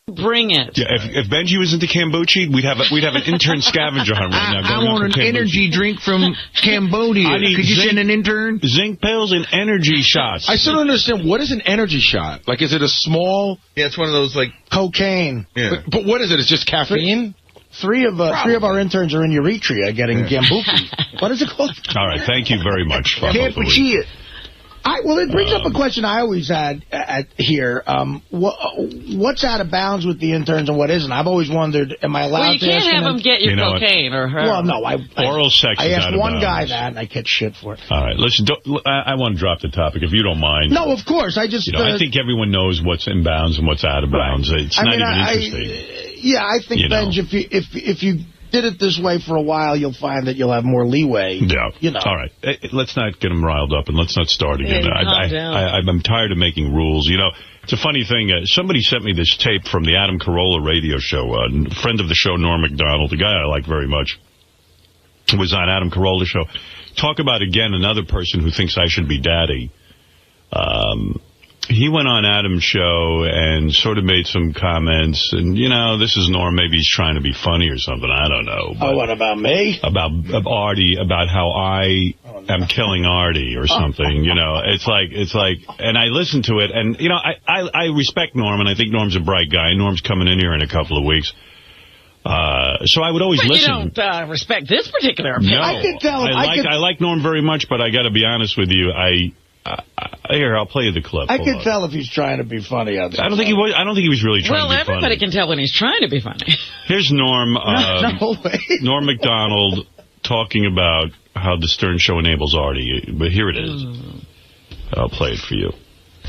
Bring it. Yeah, if Benji was into kombucha, we'd have an intern scavenger hunt right now. I want an energy drink from Cambodia. Could you send an intern? Zinc pills and energy shots. I still don't understand. What is an energy shot? Like, is it a small? Yeah, it's one of those, like... Cocaine. Yeah. But what is it? It's just caffeine? Three of our interns are in Eritrea getting Gambuki. What is it called? All right, thank you very much. Gambuchi. Well, it brings up a question I always had here. What's out of bounds with the interns and what isn't? I've always wondered, am I allowed to ask them? Well, you can't have them get your cocaine or her. Well, no. Oral sex I is asked out of one bounds. guy that, and I get shit for it. All right, listen, I want to drop the topic, if you don't mind. No, of course. I just... I think everyone knows what's in bounds and what's out of bounds. Right. It's not even interesting. I think, Benj, if you did it this way for a while, you'll find that you'll have more leeway. Yeah. All right. Let's not get them riled up and let's not start again. I'm tired of making rules. It's a funny thing. Somebody sent me this tape from the Adam Carolla radio show. A friend of the show, Norm MacDonald, a guy I like very much, was on Adam Carolla's show. Talk about, again, another person who thinks I should be daddy. He went on Adam's show and sort of made some comments, and, this is Norm. Maybe he's trying to be funny or something. I don't know. What about me? About Artie, about how I am killing Artie or something. It's like, and I listened to it, and, I respect Norm, and I think Norm's a bright guy. Norm's coming in here in a couple of weeks. So I would always listen. You don't respect this particular opinion. No, I can tell him. I like Norm very much, but I got to be honest with you. Here, I'll play you the clip. I can tell if he's trying to be funny. I don't think he was really trying to be funny. Well, everybody can tell when he's trying to be funny. Here's Norm. No way. Norm MacDonald talking about how the Stern Show enables Artie. But here it is. I'll play it for you.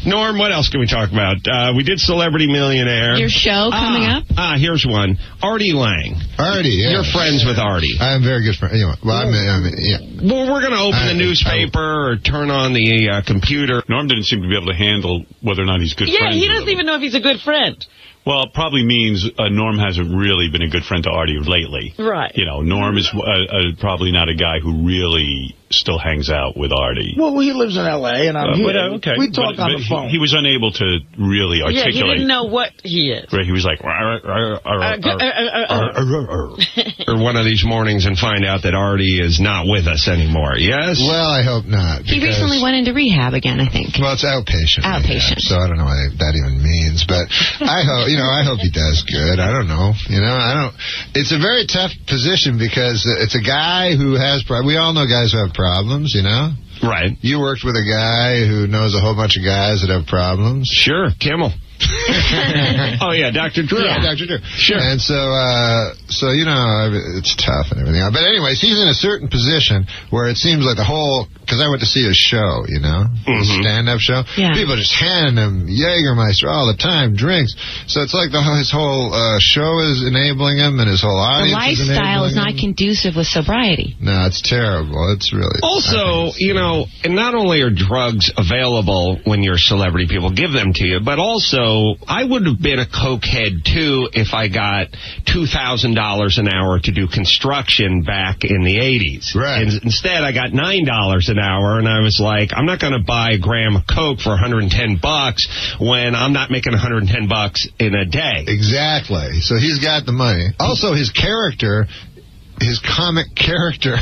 Norm, what else can we talk about? We did Celebrity Millionaire. Your show coming up? Here's one. Artie Lange. Artie, yeah. You're friends with Artie. I'm very good friend. Yeah. Well, we're going to open the newspaper or turn on the computer. Norm didn't seem to be able to handle whether or not he's good friends. Yeah, he doesn't even know if he's a good friend. Well, it probably means Norm hasn't really been a good friend to Artie lately. Right. Norm is probably not a guy who really still hangs out with Artie. Well, he lives in L.A., and I'm here. Okay. We talk on the phone. He was unable to really articulate. Yeah, he didn't know what he is. Right, he was like... Or one of these mornings and find out that Artie is not with us anymore, yes? Well, I hope not. He recently went into rehab again, I think. Well, it's outpatient. Outpatient. Rehab, so I don't know what that even means, but I hope, I hope he does good. I don't know. It's a very tough position because it's a guy who has... We all know guys who have problems, Right. You worked with a guy who knows a whole bunch of guys that have problems. Sure, Kimmel. Oh, yeah, Dr. Drew. Yeah, Dr. Drew. Sure. And so it's tough and everything. But anyways, he's in a certain position where it seems like because I went to see his show, his stand-up show. Yeah. People just hand him Jägermeister all the time, drinks. So it's like his whole show is enabling him and his whole audience The lifestyle is not conducive with sobriety. No, it's terrible. It's really... Also, and not only are drugs available when you're celebrity, people give them to you, but also I would have been a cokehead, too, if I got $2,000 an hour to do construction back in the 80s. Right. And instead, I got $9 an hour, and I was like, I'm not going to buy a gram of coke for $110 when I'm not making $110 in a day. Exactly. So he's got the money. Also, his comic character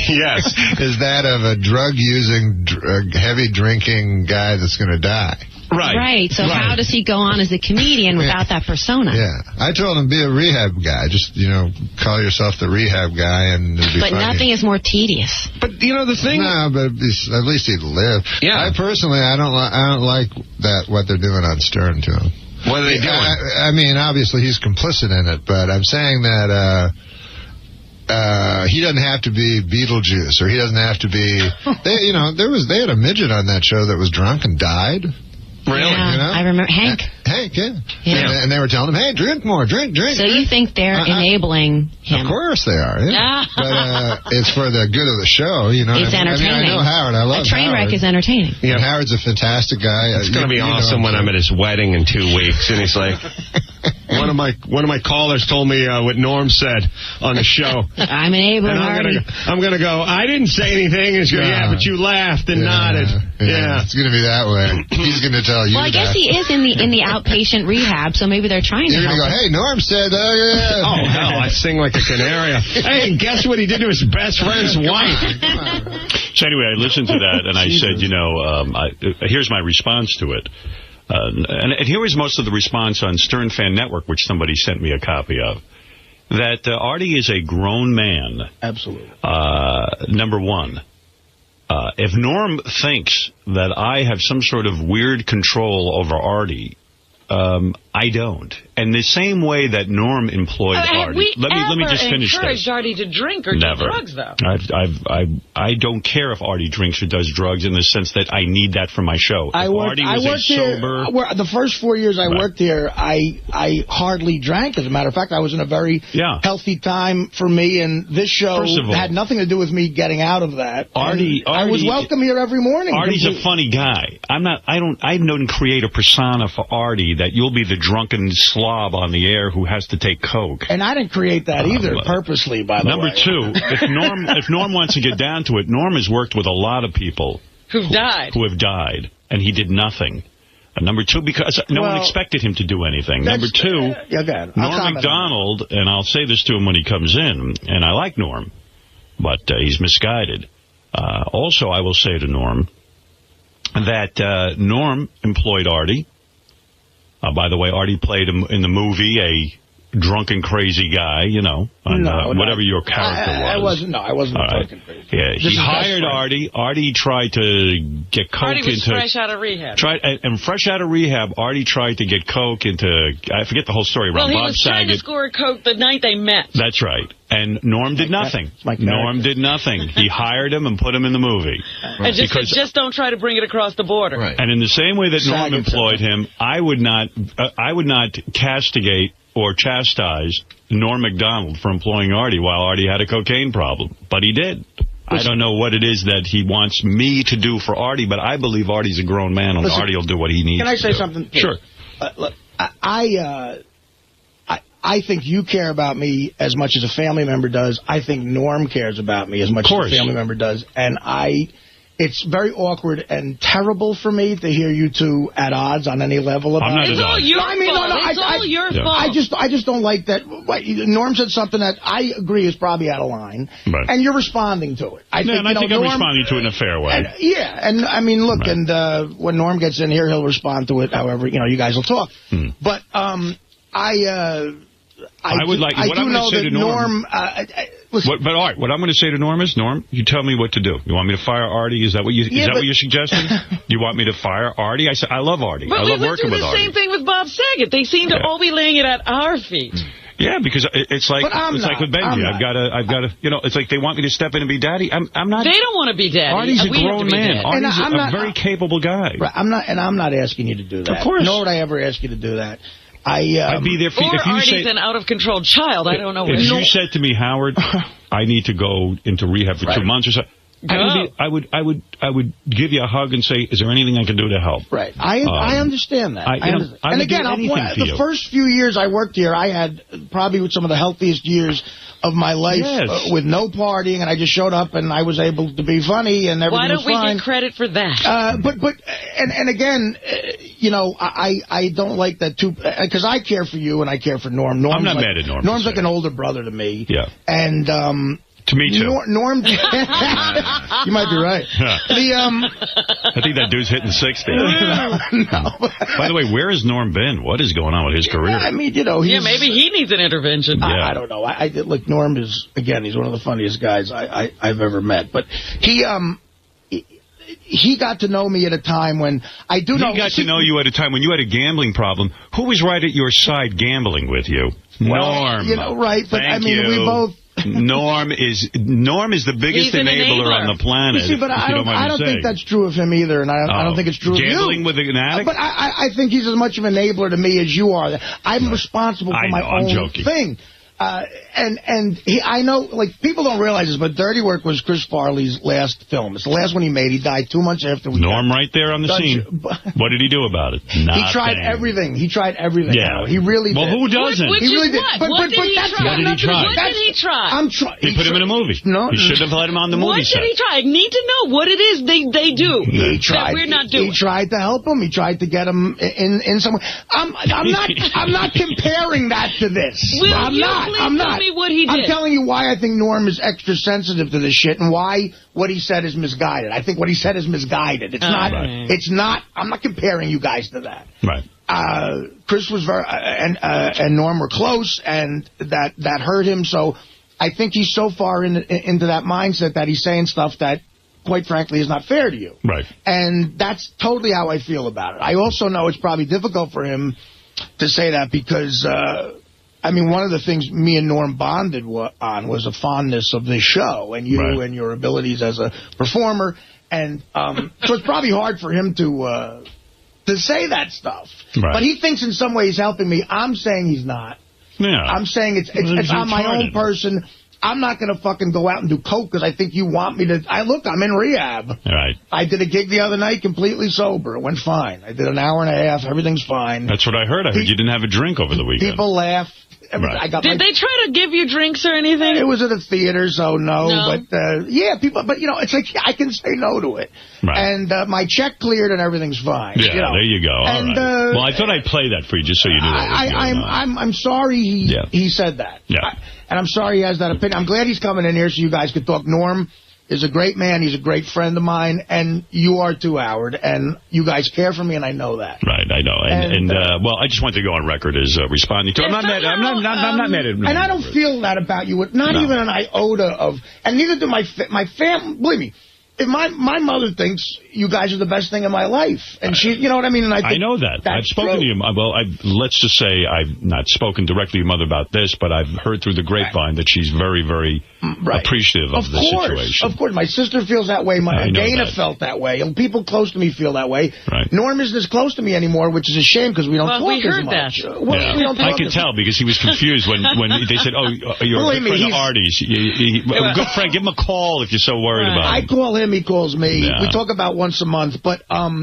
yes, is that of a drug-using, heavy-drinking guy that's going to die. Right. So how does he go on as a comedian without that persona? Yeah. I told him, be a rehab guy. Just, call yourself the rehab guy and it'll be funny. But nothing is more tedious. But, the thing... No, but at least he'd live. Yeah. I personally, I don't like what they're doing on Stern to him. What are they doing? I mean, obviously he's complicit in it, but I'm saying that... he doesn't have to be Beetlejuice, or he doesn't have to be... They had a midget on that show that was drunk and died. Really? Yeah, I remember Hank. Hank, yeah. And they were telling him, hey, drink more, drink. So you think they're enabling him? Of course they are, yeah. But it's for the good of the show, It's entertaining. I know Howard. I love Howard. A train wreck is entertaining. Yeah. Howard's a fantastic guy. It's going to be awesome when I'm at his wedding in 2 weeks, and he's like... One One of my callers told me what Norm said on the show. I'm enabling Artie. I'm going to go, I didn't say anything. And she's going, yeah, but you laughed and nodded. Yeah. It's going to be that way. He's going to tell you. Well, I guess he is in the outpatient rehab, so maybe they're trying to help. You're going to go, hey, Norm said, yeah. Oh, hell, I sing like a canary. Hey, and guess what he did to his best friend's wife? So anyway, I listened to that, and I said, here's my response to it. And here was most of the response on Stern Fan Network, which somebody sent me a copy of. That Artie is a grown man. Absolutely. Number one. If Norm thinks that I have some sort of weird control over Artie, I don't. And the same way that Norm employed Artie. Let me just finish this. Encouraged Artie to drink or do drugs, though? I don't care if Artie drinks or does drugs in the sense that I need that for my show. Artie was sober. The first 4 years I worked here, I hardly drank. As a matter of fact, I was in a very healthy time for me, and this show had nothing to do with me getting out of that. Artie, I was welcome here every morning. Artie's a funny guy. I don't create a persona for Artie that you'll be the drunken slob on the air who has to take coke. And I didn't create that either, purposely, by the way. Number two, if Norm wants to get down to it, Norm has worked with a lot of people who have died, and he did nothing. And number two, because no one expected him to do anything. Number two, Norm MacDonald, and I'll say this to him when he comes in, and I like Norm, but he's misguided. Also, I will say to Norm that Norm employed Artie. By the way, Artie played him in the movie a drunken, crazy guy, whatever your character was. I wasn't drunken crazy. Yeah, he hired Artie. Artie tried to get coke Artie was fresh out of rehab. Fresh out of rehab, Artie tried to get coke into, I forget the whole story, around Bob Saget. Trying to score coke the night they met. That's right. And Norm did nothing. Norm did nothing. He hired him and put him in the movie. And just don't try to bring it across the border. Right. And in the same way that Norm employed him, I would not castigate or chastise Norm MacDonald for employing Artie while Artie had a cocaine problem. But he did. I don't know what it is that he wants me to do for Artie, but I believe Artie's a grown man, and Artie will do what he needs to do. Can I say something? Sure. Look, I think you care about me as much as a family member does. I think Norm cares about me as much as a family member does. And it's very awkward and terrible for me to hear you two at odds on any level about it. It's all your fault. It's all your fault. I just don't like that. Norm said something that I agree is probably out of line, and you're responding to it. I think I'm responding to it in a fair way. And I mean, look, and when Norm gets in here, he'll respond to it however, you guys will talk. But I would like. What I'm going to say to Norm. But Art, what I'm going to say to Norm is, Norm, you tell me what to do. You want me to fire Artie? Is that what you're suggesting? You want me to fire Artie? I said I love Artie. I love working with Artie. But we went through the same thing with Bob Saget. They seem to all be laying it at our feet. Yeah, because it's like with Benji. I've got to. It's like they want me to step in and be daddy. I'm not. They don't want to be daddy. Artie's a grown man. Artie's a very capable guy. Right, I'm not asking you to do that. Of course. Nor would I ever ask you to do that. I'd be there for you. Or Artie's an out-of-control child. I don't know. If you said to me, Howard, I need to go into rehab for 2 months or so, I would give you a hug and say, is there anything I can do to help? Right. I understand that. And again, the first few years I worked here, I had probably some of the healthiest years of my life with no partying, and I just showed up and I was able to be funny and everything was fine. Why don't we get credit for that? And again, I don't like that too, because I care for you and I care for Norm. I'm not mad at Norm. Norm's like an older brother to me. Yeah. And to me too. Norm, you might be right. I think that dude's hitting 60. No. By the way, where has Norm been? What is going on with his career? I mean, maybe he needs an intervention. I don't know. Look, Norm is, again, he's one of the funniest guys I've ever met. But he got to know me at a time when I do know. He got to know you at a time when you had a gambling problem. Who was right at your side gambling with you? Well, Norm. Right. But Thank we both. Norm is the biggest enabler on the planet. You see, but I don't think that's true of him either, and I don't think it's true of you. Gambling with an addict? But I think he's as much of an enabler to me as you are. I'm responsible for my own thing. I know, like, people don't realize this, but Dirty Work was Chris Farley's last film. It's the last one he made. He died 2 months after we Norm right there on the scene. What did he do about it? He tried everything. He tried everything. Yeah. He really did. Well, who doesn't? He really did. What did he try? What did he try? He put him in a movie. No. He should have let him on the movie set. What did he try? I need to know what it is they do that we're not doing. He tried to help him. He tried to get him in some way. I'm not comparing that to this. I'm not. Tell me what he did. I'm telling you why I think Norm is extra sensitive to this shit and why what he said is misguided. I think what he said is misguided. It's not. Right. It's not. I'm not comparing you guys to that. Right. Chris was very and Norm were close, and that hurt him. So I think he's so far into that mindset that he's saying stuff that, quite frankly, is not fair to you. Right. And that's totally how I feel about it. I also know it's probably difficult for him to say that because, I mean, one of the things me and Norm bonded on was a fondness of this show and you and your abilities as a performer. And so it's probably hard for him to say that stuff. Right. But he thinks in some way he's helping me. I'm saying he's not. Yeah. I'm saying it's on my own person. I'm not going to fucking go out and do coke because I think you want me to. I'm in rehab. Right. I did a gig the other night completely sober. It went fine. I did an hour and a half. Everything's fine. That's what I heard. I heard you didn't have a drink over the weekend. People laugh. Right. Did they try to give you drinks or anything? It was at a theater, so no. But, people, but, you know, it's like I can say no to it. Right. And my check cleared and everything's fine. Yeah, you know? there you go. All right. Well, I thought I'd play that for you just so you knew I'm sorry he said that. Yeah. And I'm sorry he has that opinion. I'm glad he's coming in here so you guys could talk. Norm is a great man. He's a great friend of mine. And you are too, Howard. And you guys care for me, and I know that. Right, I know. And well, I just want to go on record as responding to it. I'm not mad at him. And I don't feel that about you. Not even an iota of... And neither do my family. Believe me. If my mother thinks you guys are the best thing in my life. And she, you know what I mean? And I know that. I've spoken to you. Well, let's just say I've not spoken directly to your mother about this, but I've heard through the grapevine that she's very, very appreciative of the situation. Of course. My sister feels that way. Dana felt that way. And people close to me feel that way. Right. Norm isn't as close to me anymore, which is a shame because we don't talk as much. We don't talk. I could tell because he was confused when they said, oh, you're a good friend of Artie's. A good friend. Give him a call if you're so worried about him. I call him. He calls me. Yeah. We talk about once a month, but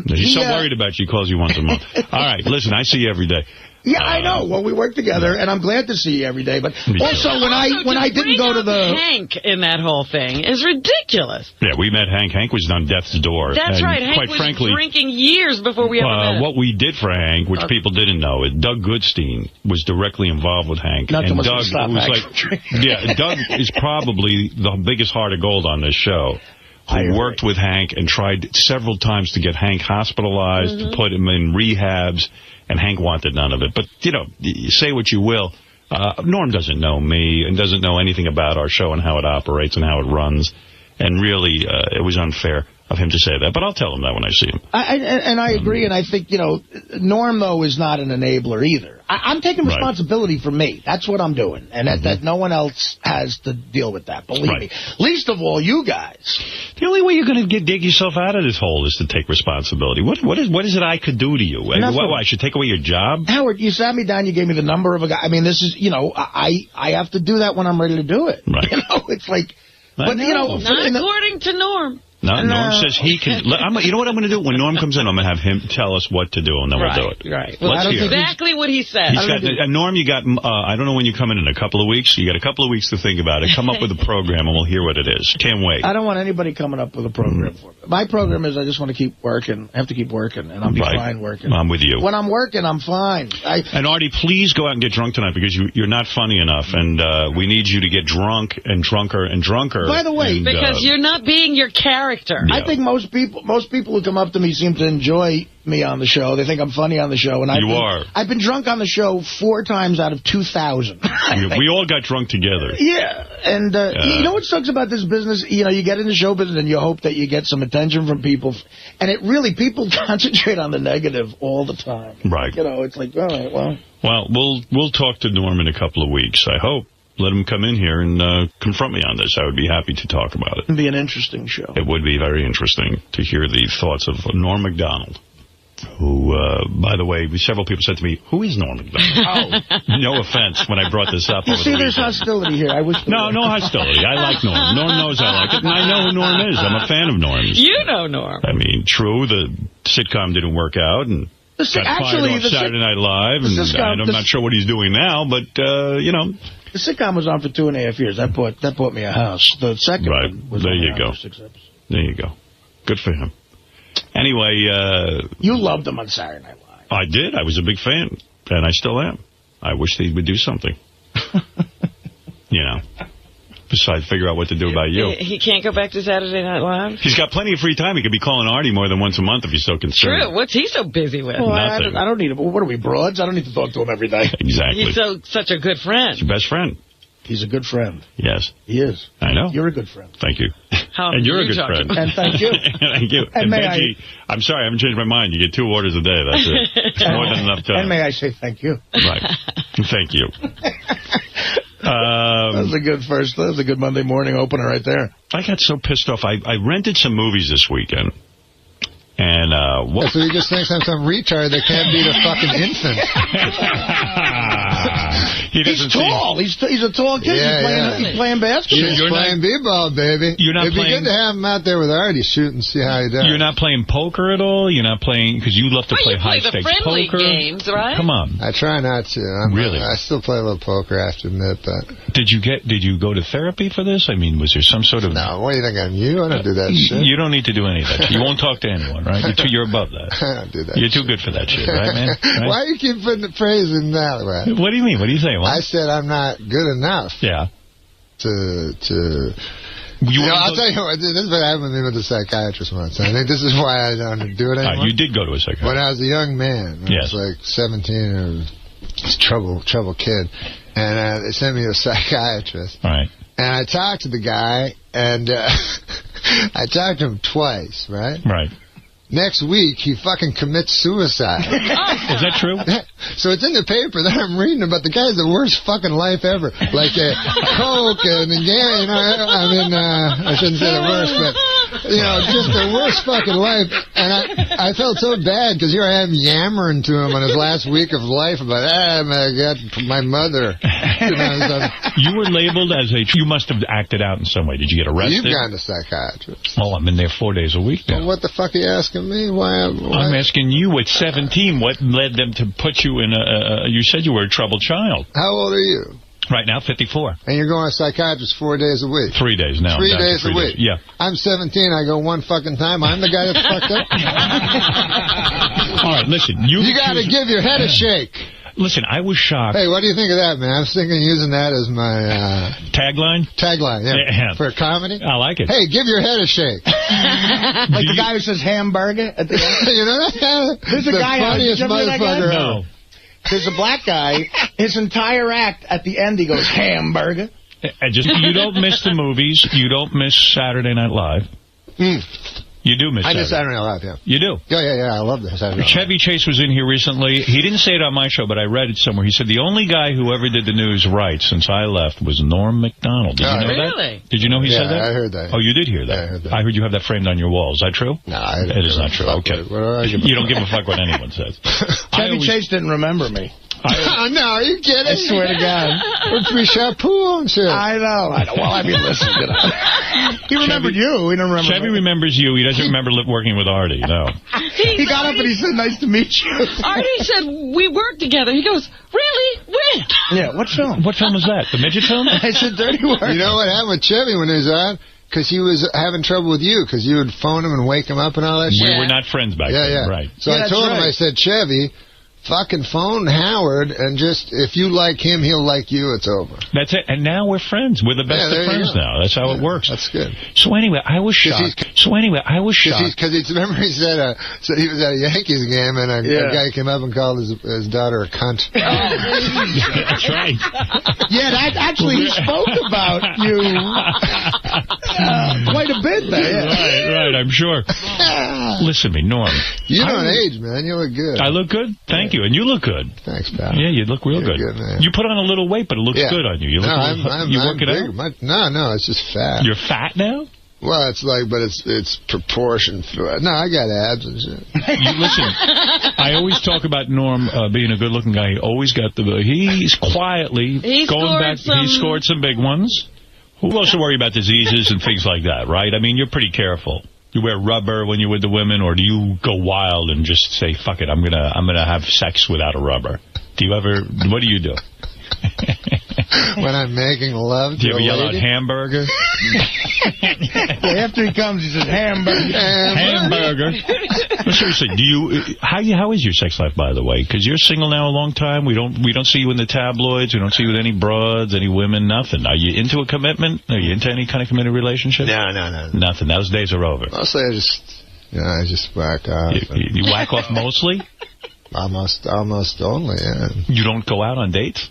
he's so worried about you. He calls you once a month. All right, listen, I see you every day. Yeah, I know. Well, we work together, and I'm glad to see you every day. But also, when I didn't go to the Hank in that whole thing is ridiculous. Yeah, we met Hank. Hank was on death's door. That's right. Hank was drinking years before we ever met. What we did for Hank, which people didn't know, is Doug Goodstein was directly involved with Hank. Doug is probably the biggest heart of gold on this show. Who worked with Hank and tried several times to get Hank hospitalized, to put him in rehabs, and Hank wanted none of it. But, you know, say what you will, Norm doesn't know me and doesn't know anything about our show and how it operates and how it runs. And really, it was unfair of him to say that. But I'll tell him that when I see him. I agree, and I think, you know, Norm, though, is not an enabler either. I'm taking responsibility for me. That's what I'm doing, and that no one else has to deal with that, believe me. Least of all, you guys. The only way you're going to dig yourself out of this hole is to take responsibility. What is it I could do to you? I should take away your job? Howard, you sat me down, you gave me the number of a guy. I mean, this is, you know, I have to do that when I'm ready to do it. Right. You know, it's like... But, you know, not according to Norm. No, Norm says he can... you know what I'm going to do? When Norm comes in, I'm going to have him tell us what to do, and then we'll do it. Right. Well, that's exactly what he said. Norm, you got... I don't know when you're coming in a couple of weeks. You got a couple of weeks to think about it. Come up with a program, and we'll hear what it is. Can't wait. I don't want anybody coming up with a program for me. My program is I just want to keep working. I have to keep working, and I'm fine working. I'm with you. When I'm working, I'm fine. And Artie, please go out and get drunk tonight, because you're not funny enough, and we need you to get drunk and drunker and drunker. By the way... because you're not being your character. Yeah. I think most people who come up to me seem to enjoy me on the show. They think I'm funny on the show. And I've been drunk on the show 4 times out of 2,000. We all got drunk together. Yeah. And you know what sucks about this business? You know, you get into show business and you hope that you get some attention from people. And it really, people concentrate on the negative all the time. Right. You know, it's like, all right, well. Well, we'll talk to Norm in a couple of weeks, I hope. Let him come in here and confront me on this. I would be happy to talk about it. It'd be an interesting show. It would be very interesting to hear the thoughts of Norm MacDonald. who, by the way, several people said to me, who is Norm MacDonald? No offense when I brought this up. You see, there's hostility here. I wish. No hostility. I like Norm. Norm knows I like it, and I know who Norm is. I'm a fan of Norm's. You know Norm. I mean, true, the sitcom didn't work out, and got fired off Saturday Night Live, and I'm not sure what he's doing now, but, you know. The sitcom was on for 2.5 years. That bought me a house. The second one was there you go. 6 episodes. There you go. Good for him. Anyway, you loved him on Saturday Night Live. I did. I was a big fan, and I still am. I wish they would do something. You know. Besides, figure out what to do about you. He can't go back to Saturday Night Live? He's got plenty of free time. He could be calling Artie more than once a month if he's so concerned. True. What's he so busy with? Well, I don't need him. What are we, broads? I don't need to talk to him every day. Exactly. He's such a good friend. He's your best friend. He's a good friend. Yes. He is. I know. You're a good friend. Thank you. And you're a good friend. And thank you. Thank you. And Benji, I'm sorry, I haven't changed my mind. You get 2 orders a day. That's it. It's more than enough time. And may I say thank you. Right. Thank you. That was a good Monday morning opener right there. I got so pissed off. I rented some movies this weekend. And, so he just thinks I'm some retard that can't beat a fucking infant. He's tall. He's a tall kid. He's playing basketball. He's playing b-ball, baby. It'd be good to have him out there with Artie shoot and see how he does. You're not playing poker at all? You're not playing, because you love to play high-stakes poker. Games, right? Come on. I try not to. Really? I still play a little poker, I have to admit, but... Did you go to therapy for this? I mean, was there some sort of... No, what do you think, I'm you? I don't do that shit. You don't need to do any of that. You won't talk to anyone, right? You're above that. I don't do that. You're too good for that shit, right, man? Right? Why do you keep putting the phrase in that way? What do you mean? What do you say? What? I said I'm not good enough. Yeah. I'll tell you what, this is what happened with me with the psychiatrist once. I think this is why I don't do it anymore. You did go to a psychiatrist. When I was a young man, I was like 17, or trouble kid, and they sent me to a psychiatrist. Right. And I talked to the guy, and I talked to him twice, right? Right. Next week, he fucking commits suicide. Is that true? So it's in the paper that I'm reading about. The guy's the worst fucking life ever. Like coke and gang. I shouldn't say the worst, but just the worst fucking life. And I felt so bad because here I am yammering to him on his last week of life about, I got my mother. You were labeled as you must have acted out in some way. Did you get arrested? You've gone to psychiatrist. Oh, I'm in there 4 days a week now. Well, what the fuck are you asking me? Why? I'm asking you at 17, what led them to put you in you said you were a troubled child. How old are you? Right now, 54. And you're going to a psychiatrist 4 days a week? 3 days now. 3 days a week? Yeah. I'm 17. I go one fucking time. I'm the guy that's fucked up? All right, listen. You got to give your head a shake. Listen, I was shocked. Hey, what do you think of that, man? I was thinking of using that as my... Tagline? Tagline, yeah. For comedy? I like it. Hey, give your head a shake. Like the guy who says hamburger at the end? You know that? There's a guy... funniest motherfucker ever. No. There's a black guy. His entire act, at the end, he goes, hamburger. You don't miss the movies. You don't miss Saturday Night Live. You do miss Saturday Night Live, yeah. You do? Yeah, I love this. Chevy Chase was in here recently. He didn't say it on my show, but I read it somewhere. He said the only guy who ever did the news right since I left was Norm MacDonald. Did you know really? That? Did you know he said that? Yeah, I heard that. Oh, you did hear that? Yeah, I heard that. I heard you have that framed on your wall. Is that true? No, it is not true. Okay. You don't give a fuck what anyone says. Chevy Chase didn't remember me. No, are you kidding? I swear to God. We shot pool and shit. I know. Well, I mean, listen. He remembered you. He didn't remember Chevy remembers you. He doesn't remember working with Artie. No. He got up and he said, nice to meet you. Artie said, we worked together. He goes, really? When? Yeah, what film? What film was that? The midget film? I said, Dirty Work. You know what happened with Chevy when he was on? Because he was having trouble with you, because you would phone him and wake him up and all that shit. We were not friends back then. Yeah. Right. So I told him, I said, Chevy, fucking phone Howard, and just, if you like him, he'll like you, it's over. That's it. And now we're friends. We're the best of friends now. That's how it works. That's good. So anyway, I was shocked. Because remember he said he was at a Yankees game, and a guy came up and called his daughter a cunt. That's right. Yeah, actually, he spoke about you quite a bit there. Yeah. Right, I'm sure. Listen to me, Norm. You don't age, man. You look good. I look good? Thank you. And you look good. Thanks, pal. Yeah, you look real good. Man. You put on a little weight, but it looks good on you. You work it out? No, it's just fat. You're fat now? Well, it's like, but it's proportioned. No, I got abs and shit. Listen, I always talk about Norm being a good-looking guy. He always got he's quietly going back. He scored some big ones. Who else to worry about diseases and things like that, right? I mean, you're pretty careful. You wear rubber when you're with the women, or do you go wild and just say, fuck it, I'm gonna have sex without a rubber? Do you ever, what do you do? When I'm making love to do you ever yell out hamburger? After he comes, he says hamburger. Hamburger. Well, seriously, how is your sex life, by the way? Because you're single now a long time. We don't see you in the tabloids. We don't see you with any broads, any women, nothing. Are you into a commitment? Are you into any kind of committed relationship? No. Nothing. Those days are over. Mostly I just whack off. You whack off mostly? Almost only, yeah. You don't go out on dates?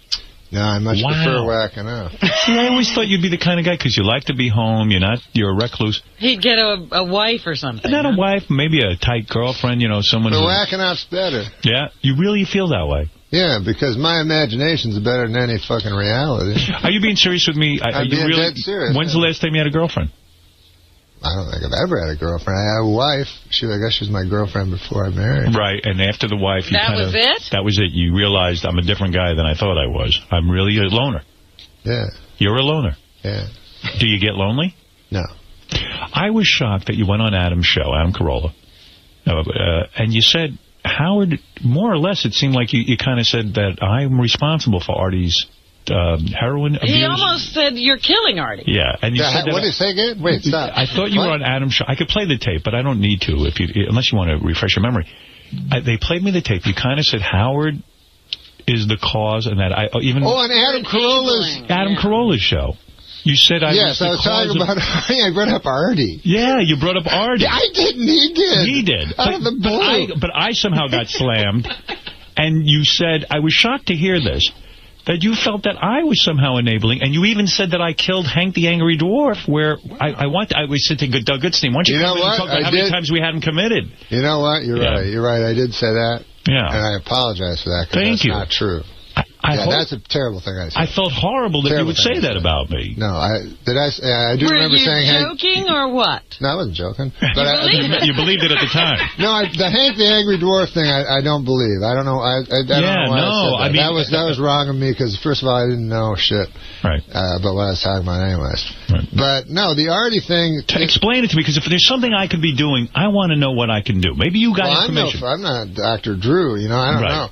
No, I much prefer whacking off. See, I always thought you'd be the kind of guy, because you like to be home, you're a recluse. He'd get a wife or something. Not a wife, maybe a tight girlfriend, someone The whacking off's better. Yeah? You really feel that way? Yeah, because my imagination's better than any fucking reality. Are you being serious with me? I'm being dead serious. When's the last time you had a girlfriend? I don't think I've ever had a girlfriend. I had a wife. I guess she was my girlfriend before I married. Right, and after the wife, that was it? That was it. You realized I'm a different guy than I thought I was. I'm really a loner. Yeah. You're a loner. Yeah. Do you get lonely? No. I was shocked that you went on Adam's show, Adam Carolla, and you said, Howard, more or less, it seemed like you kind of said that I'm responsible for Artie's heroin abuse. He almost said you're killing Artie. Yeah, and you said what did he say again? Wait, stop. I thought you were on Adam's show. I could play the tape, but I don't need to unless you want to refresh your memory. They played me the tape. You kind of said Howard is the cause, and that on Adam Carolla's show. You said I was talking about Artie. I brought up Artie. Yeah, you brought up Artie. I didn't. He did. He did. Out of the blue. But I somehow got slammed, and you said, I was shocked to hear this, that you felt that I was somehow enabling, and you even said that I killed Hank the Angry Dwarf, where I was sitting to Doug Goodstein. Why don't you come in and talk about how many times we had him committed? You know what? You're right. You're right. I did say that. Yeah. And I apologize for that, because that's not true. That's a terrible thing I said. I felt horrible that you would say that about me. No, I do remember saying... Were you joking or what? No, I wasn't joking. But you believed it at the time. No, the Hank the Angry Dwarf thing, I don't believe. I don't know. I don't know why I said that. That was wrong of me, because first of all, I didn't know shit. Right. About what I was talking about anyways. Right. But no, the Artie thing... Explain it to me, because if there's something I could be doing, I want to know what I can do. Maybe you got information. I'm not Dr. Drew, I don't know.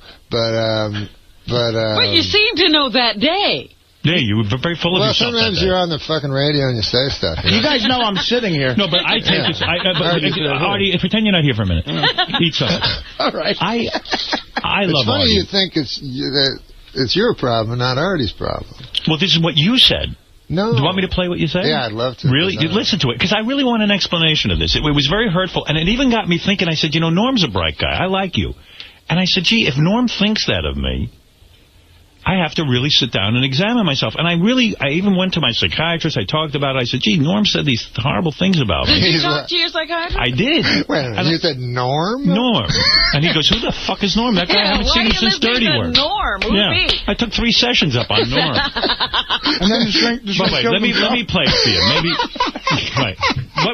But you seem to know that day. Yeah, you were very full of yourself. Well, sometimes you're on the fucking radio and you say stuff. You guys know I'm sitting here. No, but I take this. Artie, pretend you're not here for a minute. Eat something. All right. I love It's funny Artie. you think it's your problem, not Artie's problem. Well, this is what you said. No. Do you want me to play what you said? Yeah, I'd love to. Really? Listen to it, because I really want an explanation of this. It was very hurtful, and it even got me thinking. I said, Norm's a bright guy. I like you. And I said, gee, if Norm thinks that of me, I have to really sit down and examine myself. And I even went to my psychiatrist. I talked about it. I said, gee, Norm said these horrible things about me. Did you talk to your psychiatrist? I did. Wait a minute, you said Norm? Norm. And he goes, who the fuck is Norm? That guy, I haven't seen him since Dirty Work. Norm? I took 3 sessions up on Norm. And then let me play it for you. Maybe. Right.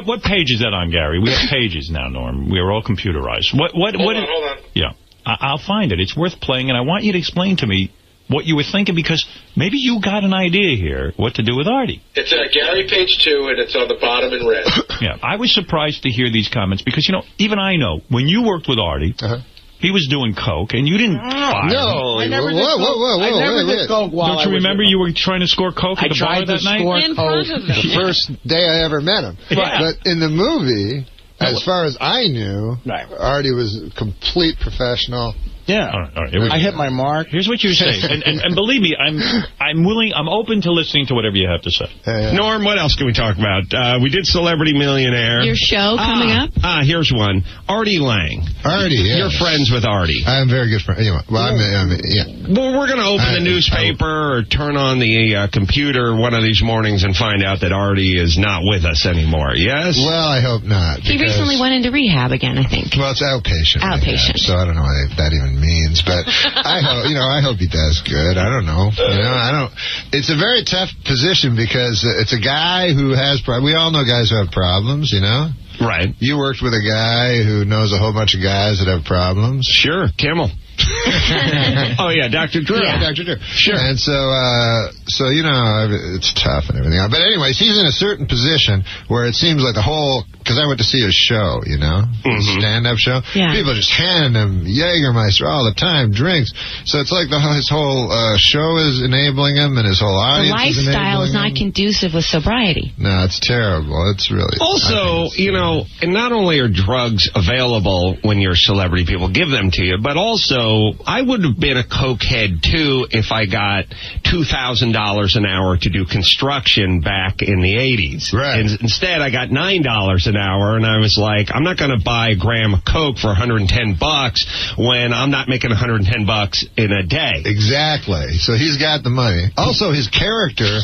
What page is that on, Gary? We have pages now, Norm. We are all computerized. Hold on. Yeah. I'll find it. It's worth playing, and I want you to explain to me what you were thinking, because maybe you got an idea here what to do with Artie. It's Gary page 2, and it's on the bottom in red. Yeah, I was surprised to hear these comments, because, even I know, when you worked with Artie, he was doing coke, and you didn't fire him. No, I never did coke. Don't you remember you were trying to score coke at the bar that night? In front of him. The first day I ever met him. Yeah. But in the movie, as far as I knew, Artie was a complete professional. Yeah, all right, I hit my mark. Here's what you're saying, and believe me, I'm open to listening to whatever you have to say. Norm, what else can we talk about? We did Celebrity Millionaire. Your show coming up? Here's one. Artie Lange. Artie, yeah. You're friends with Artie. I'm very good friend. Anyway, well, Well, we're going to open the newspaper or turn on the computer one of these mornings and find out that Artie is not with us anymore. Yes? Well, I hope not. He recently went into rehab again, I think. Well, it's outpatient. Outpatient. So I don't know what that even means, but I hope he does good. I don't know. It's a very tough position because it's a guy who has we all know guys who have problems, you know? Right. You worked with a guy who knows a whole bunch of guys that have problems. Sure, Kimmel. Oh, yeah, Dr. Drew. Yeah. Dr. Drew. Sure. And so, you know, it's tough and everything. But anyways, he's in a certain position where it seems like the whole, because I went to see his show, you know, his stand-up show. Yeah. People just hand him Jägermeister all the time, drinks. So it's like his whole show is enabling him and his whole audience The lifestyle is not conducive with sobriety. No, it's terrible. It's really... Also, you know, and not only are drugs available when you're a celebrity, people give them to you, but also I would have been a cokehead, too, if I got $2,000 an hour to do construction back in the 80s. Right. And instead, I got $9 an hour, and I was like, I'm not going to buy a gram of Coke for $110 when I'm not making $110 in a day. Exactly. So he's got the money. Also, his character...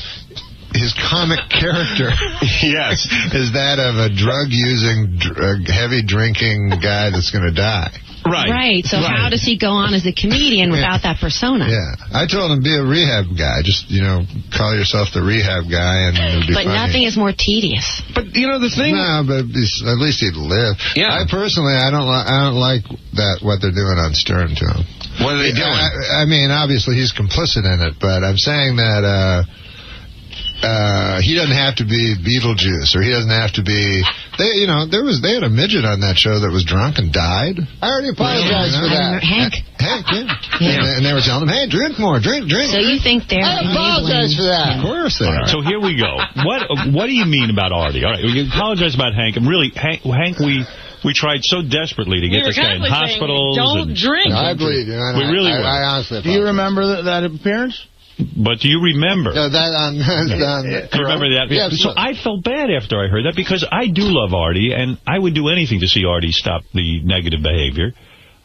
His comic character, yes, is that of a drug-using, heavy-drinking guy that's going to die. Right. Right. So how does he go on as a comedian without that persona? Yeah. I told him, be a rehab guy. Just, you know, call yourself the rehab guy and it'll be But funny. nothing is more tedious. But, you know, the thing... No, but at least he'd live. Yeah. I personally, I don't like what they're doing on Stern to him. What are they doing? I mean, obviously he's complicit in it, but I'm saying that... he doesn't have to be Beetlejuice, or he doesn't have to be... They had a midget on that show that was drunk and died. I already apologized for that. Hank, yeah. And they were telling him, hey, drink more, drink. So you think they're I apologize for that. Of course they are. So here we go. What do you mean about Artie? All right, you apologize about Hank. And really, Hank, we tried so desperately to get this guy in hospitals. Don't drink. No, I believe you. We really were. I honestly Do you remember that appearance? But do you remember? No, that on do you remember that? Yeah, so I felt bad after I heard that because I do love Artie, and I would do anything to see Artie stop the negative behavior.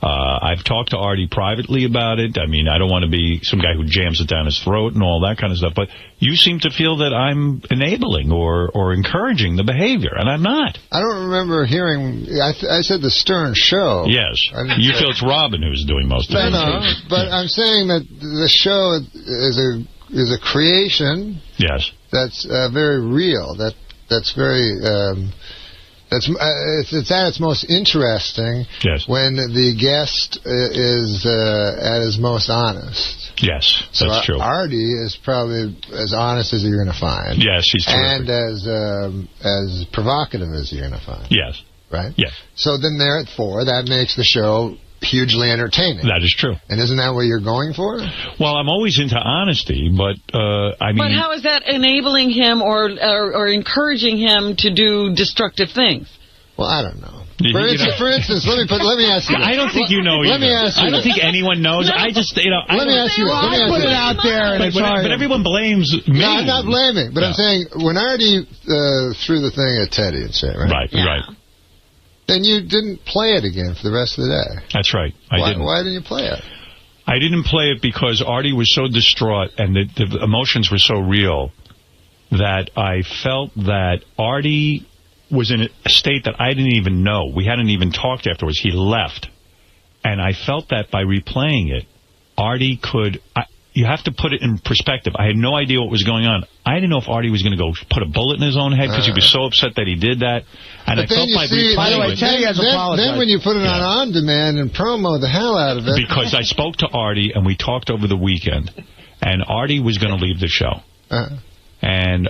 I've talked to Artie privately about it. I mean, I don't want to be some guy who jams it down his throat and all that kind of stuff. But you seem to feel that I'm enabling or encouraging the behavior, and I'm not. I don't remember hearing... I said the Stern show. Yes. You feel it's Robin who's doing most of it. No, but I'm saying that the show is a creation. Yes. That's very real. That's very... it's at its most interesting when the guest is at his most honest. Yes, that's true. Artie is probably as honest as you're going to find. Yes, he's terrific. And as provocative as you're going to find. Yes. Right? Yes. So then there at 4, that makes the show hugely entertaining. That is true. And isn't that what you're going for? Well, I'm always into honesty, but I mean... But how is that enabling him or encouraging him to do destructive things? Well, I don't know. For instance, let me ask you this. I don't think you know either. Let me ask you I don't think anyone knows. No. I just, you know... Let me ask you this. I put it out there. But everyone blames me. No, I'm not blaming. But I'm saying, when Artie threw the thing at Teddy and shit, right? Right. Then you didn't play it again for the rest of the day. That's right. I didn't. Why didn't you play it? I didn't play it because Artie was so distraught and the emotions were so real that I felt that Artie was in a state that I didn't even know. We hadn't even talked afterwards. He left. And I felt that by replaying it, Artie could... you have to put it in perspective. I had no idea what was going on. I didn't know if Artie was going to go put a bullet in his own head because he was so upset that he did that. And I felt like replaying it. Then when you put it on demand and promo the hell out of it. Because I spoke to Artie and we talked over the weekend. And Artie was going to leave the show. And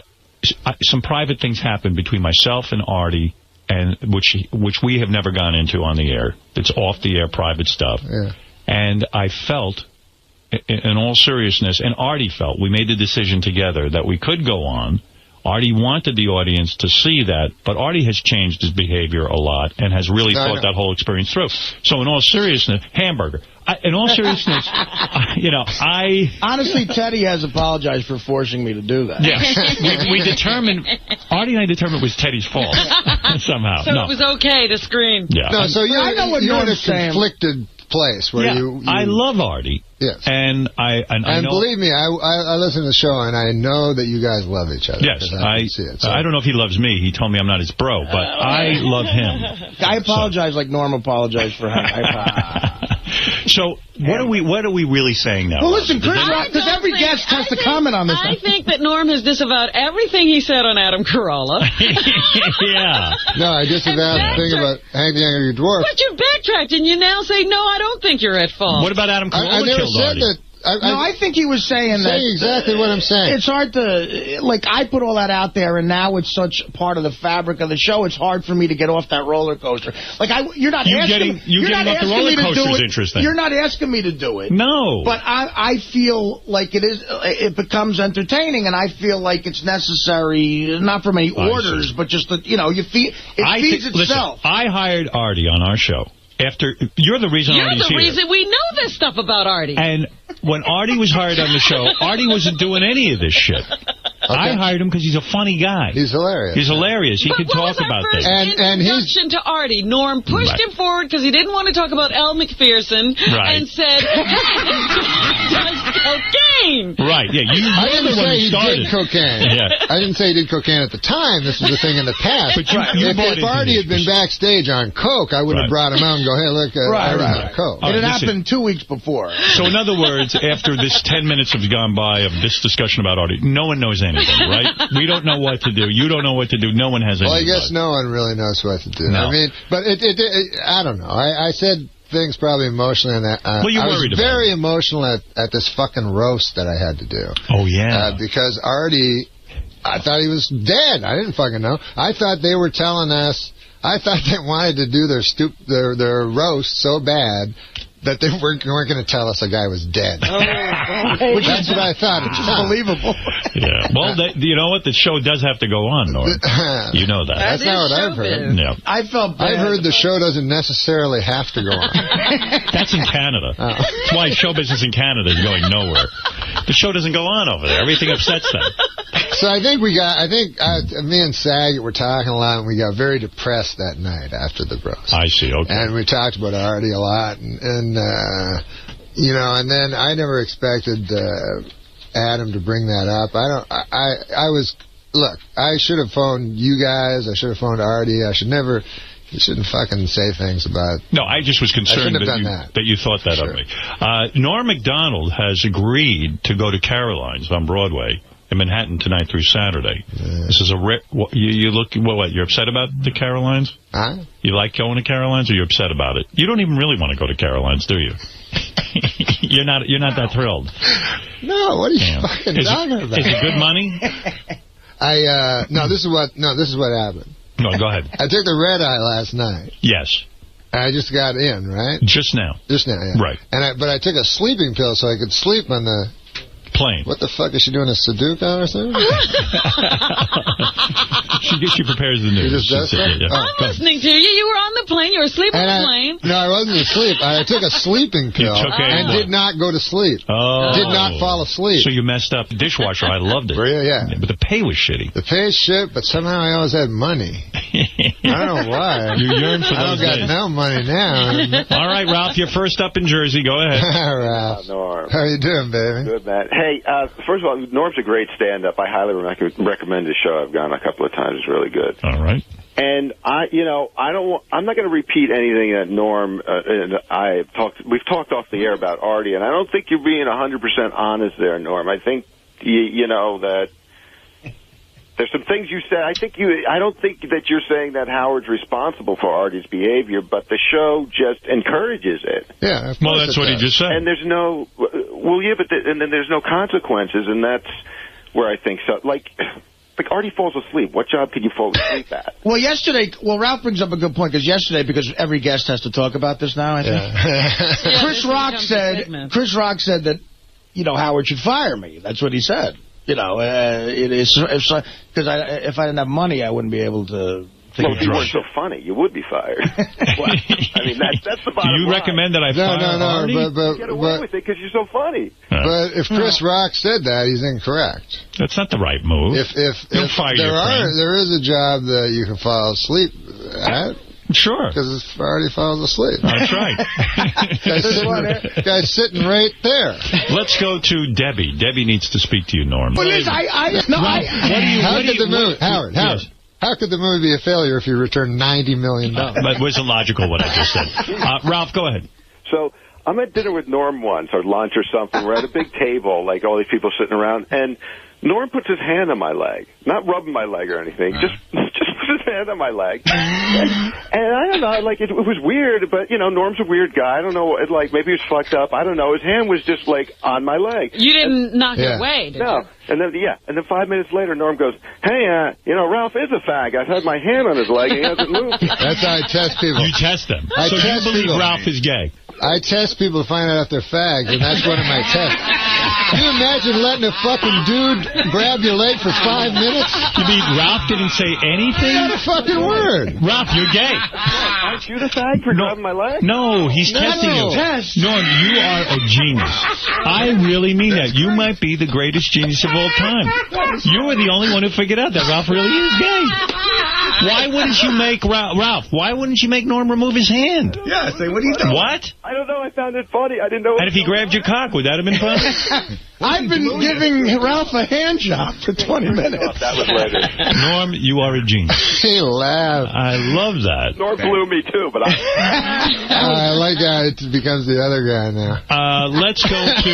some private things happened between myself and Artie, and which we have never gone into on the air. It's off the air private stuff. Yeah. And I felt... in all seriousness, and Artie felt, we made the decision together that we could go on. Artie wanted the audience to see that, but Artie has changed his behavior a lot and has really thought that whole experience through. So in all seriousness, hamburger. In all seriousness, Honestly, Teddy has apologized for forcing me to do that. Yes. we determined, Artie and I determined it was Teddy's fault somehow. So it was okay to scream. Yeah. No, so you're in a conflicted place where I love Artie. Yes. And I know, believe me, I listen to the show and I know that you guys love each other. Yes. I see it. So. I don't know if he loves me. He told me I'm not his bro, but I love him. I apologize like Norm apologized for him. So what are we really saying now? Well, listen, Chris Rock, because every guest has to comment on this. I think that Norm has disavowed everything he said on Adam Carolla. Yeah. No, I disavowed the thing about Hank the Angry Dwarf. But you backtracked and you now say, no, I don't think you're at fault. What about Adam Carolla? I never said that. I think he was saying that. Exactly what I'm saying. It's hard to, like, I put all that out there, and now it's such part of the fabric of the show. It's hard for me to get off that roller coaster. Like, you're not asking me to do it. Interesting. You're not asking me to do it. No. But I feel like it becomes entertaining, and I feel like it's necessary, not from any orders, but just that, it feeds itself. Listen, I hired Artie on our show. You're the reason Artie's here. You're the reason we know this stuff about Artie. And when Artie was hired on the show, Artie wasn't doing any of this shit. Okay. I hired him because he's a funny guy. He's hilarious. He can talk about things. And introduction to Artie, Norm pushed him forward because he didn't want to talk about Elle McPherson and said, does cocaine. Right, yeah. I didn't say he did cocaine. I didn't say he did cocaine at the time. This was the thing in the past. But if Artie had been backstage on coke, I would have brought him out and go, hey, look, Artie's on coke. It had happened 2 weeks before. So in other words, after this 10 minutes has gone by of this discussion about Artie, no one knows anything, right? We don't know what to do. You don't know what to do. No one has anything. Well, I guess no one really knows what to do. No. I mean, but I don't know. I said things probably emotionally on that. Well, you worried about it. I was very emotional at this fucking roast that I had to do. Oh, yeah. Because Artie, I thought he was dead. I didn't fucking know. I thought they were telling us, I thought they wanted to do their roast so bad that they weren't going to tell us a guy was dead. That's what I thought. It's just believable. Yeah. Well, you know what? The show does have to go on, Norm. You know that. That's not what I've heard. Yeah. I felt bad. I've heard the show doesn't necessarily have to go on. That's in Canada. Oh. That's why show business in Canada is going nowhere. The show doesn't go on over there. Everything upsets them. So I think me and Saget were talking a lot, and we got very depressed that night after the roast. I see, okay. And we talked about Artie a lot, and and then I never expected Adam to bring that up. I should have phoned you guys. I should have phoned Artie. You shouldn't fucking say things about... No, I just was concerned that you thought that of me. Norm MacDonald has agreed to go to Caroline's on Broadway in Manhattan tonight through Saturday. Yeah. This is you're upset about the Carolines? Huh? You like going to Carolines, or you're upset about it? You don't even really want to go to Carolines, do you? You're not that thrilled. No, what are you fucking talking about? Is it good money? This is what happened. No, go ahead. I took the red eye last night. Yes. I just got in, right? Just now. Just now, yeah. Right. But I took a sleeping pill so I could sleep on the plane. What the fuck is she doing, a Sudoku or something? She prepares the news. She just does that? Yeah. I'm listening to you. You were on the plane. You were asleep on the plane. No, I wasn't asleep. I took a sleeping pill and did not go to sleep. Oh. Did not fall asleep. So you messed up the dishwasher. I loved it. Yeah. But the pay was shitty. The pay is shit, but somehow I always had money. I don't know why. You yearn for those days. I don't got no money now. All right, Ralph, you're first up in Jersey. Go ahead. Ralph. Norm. How you doing, baby? Good, man. Hey, first of all, Norm's a great stand-up. I highly recommend his show. I've gone a couple of times. It's really good. All right. And I'm not going to repeat anything that Norm and we've talked off the air about Artie, and I don't think you're being 100% honest there, Norm. I think that there's some things you said. I don't think that you're saying that Howard's responsible for Artie's behavior, but the show just encourages it. Yeah. Well, that's what he just said. And there's no, and then there's no consequences, and that's where I think so. Like Artie falls asleep. What job could you fall asleep at? Well, Ralph brings up a good point, because every guest has to talk about this now, I think. Chris Rock said that, Howard should fire me. That's what he said. It is because if I didn't have money, I wouldn't be able to. Well, if you weren't so funny, you would be fired. Well, I mean, that's the bottom line. Do you recommend that I fire Artie? But get away with it because you're so funny. But if Chris Rock said that, he's incorrect. That's not the right move. If there is a job that you can fall asleep at. Sure. Because Artie falls asleep. That's right. Guy's sitting right there. Let's go to Debbie. Debbie needs to speak to you, Norm. Well, listen, Howard, yes. How could the movie be a failure if you returned $90 million? That wasn't logical, what I just said. Ralph, go ahead. So, I'm at dinner with Norm once, or lunch or something. We're at a big table, like all these people sitting around, and Norm puts his hand on my leg, not rubbing my leg or anything, just puts his hand on my leg. And I don't know, like, it was weird, but, you know, Norm's a weird guy. I don't know, like, maybe he was fucked up. I don't know. His hand was just, like, on my leg. You didn't knock it away, did you? And then 5 minutes later, Norm goes, hey, you know, Ralph is a fag. I've had my hand on his leg, and he hasn't moved. That's how I test people. You test them. So you believe Ralph is gay? I test people to find out if they're fags, and that's one of my tests. Can you imagine letting a fucking dude grab your leg for 5 minutes? You mean Ralph didn't say anything? Not a fucking word. Ralph, you're gay. Aren't you the fag for grabbing my leg? No, he's testing you. Norm, you are a genius. I really mean that. You might be the greatest genius of all time. You were the only one who figured out that Ralph really is gay. Why wouldn't you make Ralph? Why wouldn't you make Norm remove his hand? Yeah, say, what are you doing? What? I don't know. I found it funny. I didn't know. And if he grabbed your cock, would that have been funny? I've been giving Ralph a hand job for 20 minutes. That was later. Norm, you are a genius. He laughed. I love that. Norm blew me, too, but I like how it becomes the other guy now. Let's go to...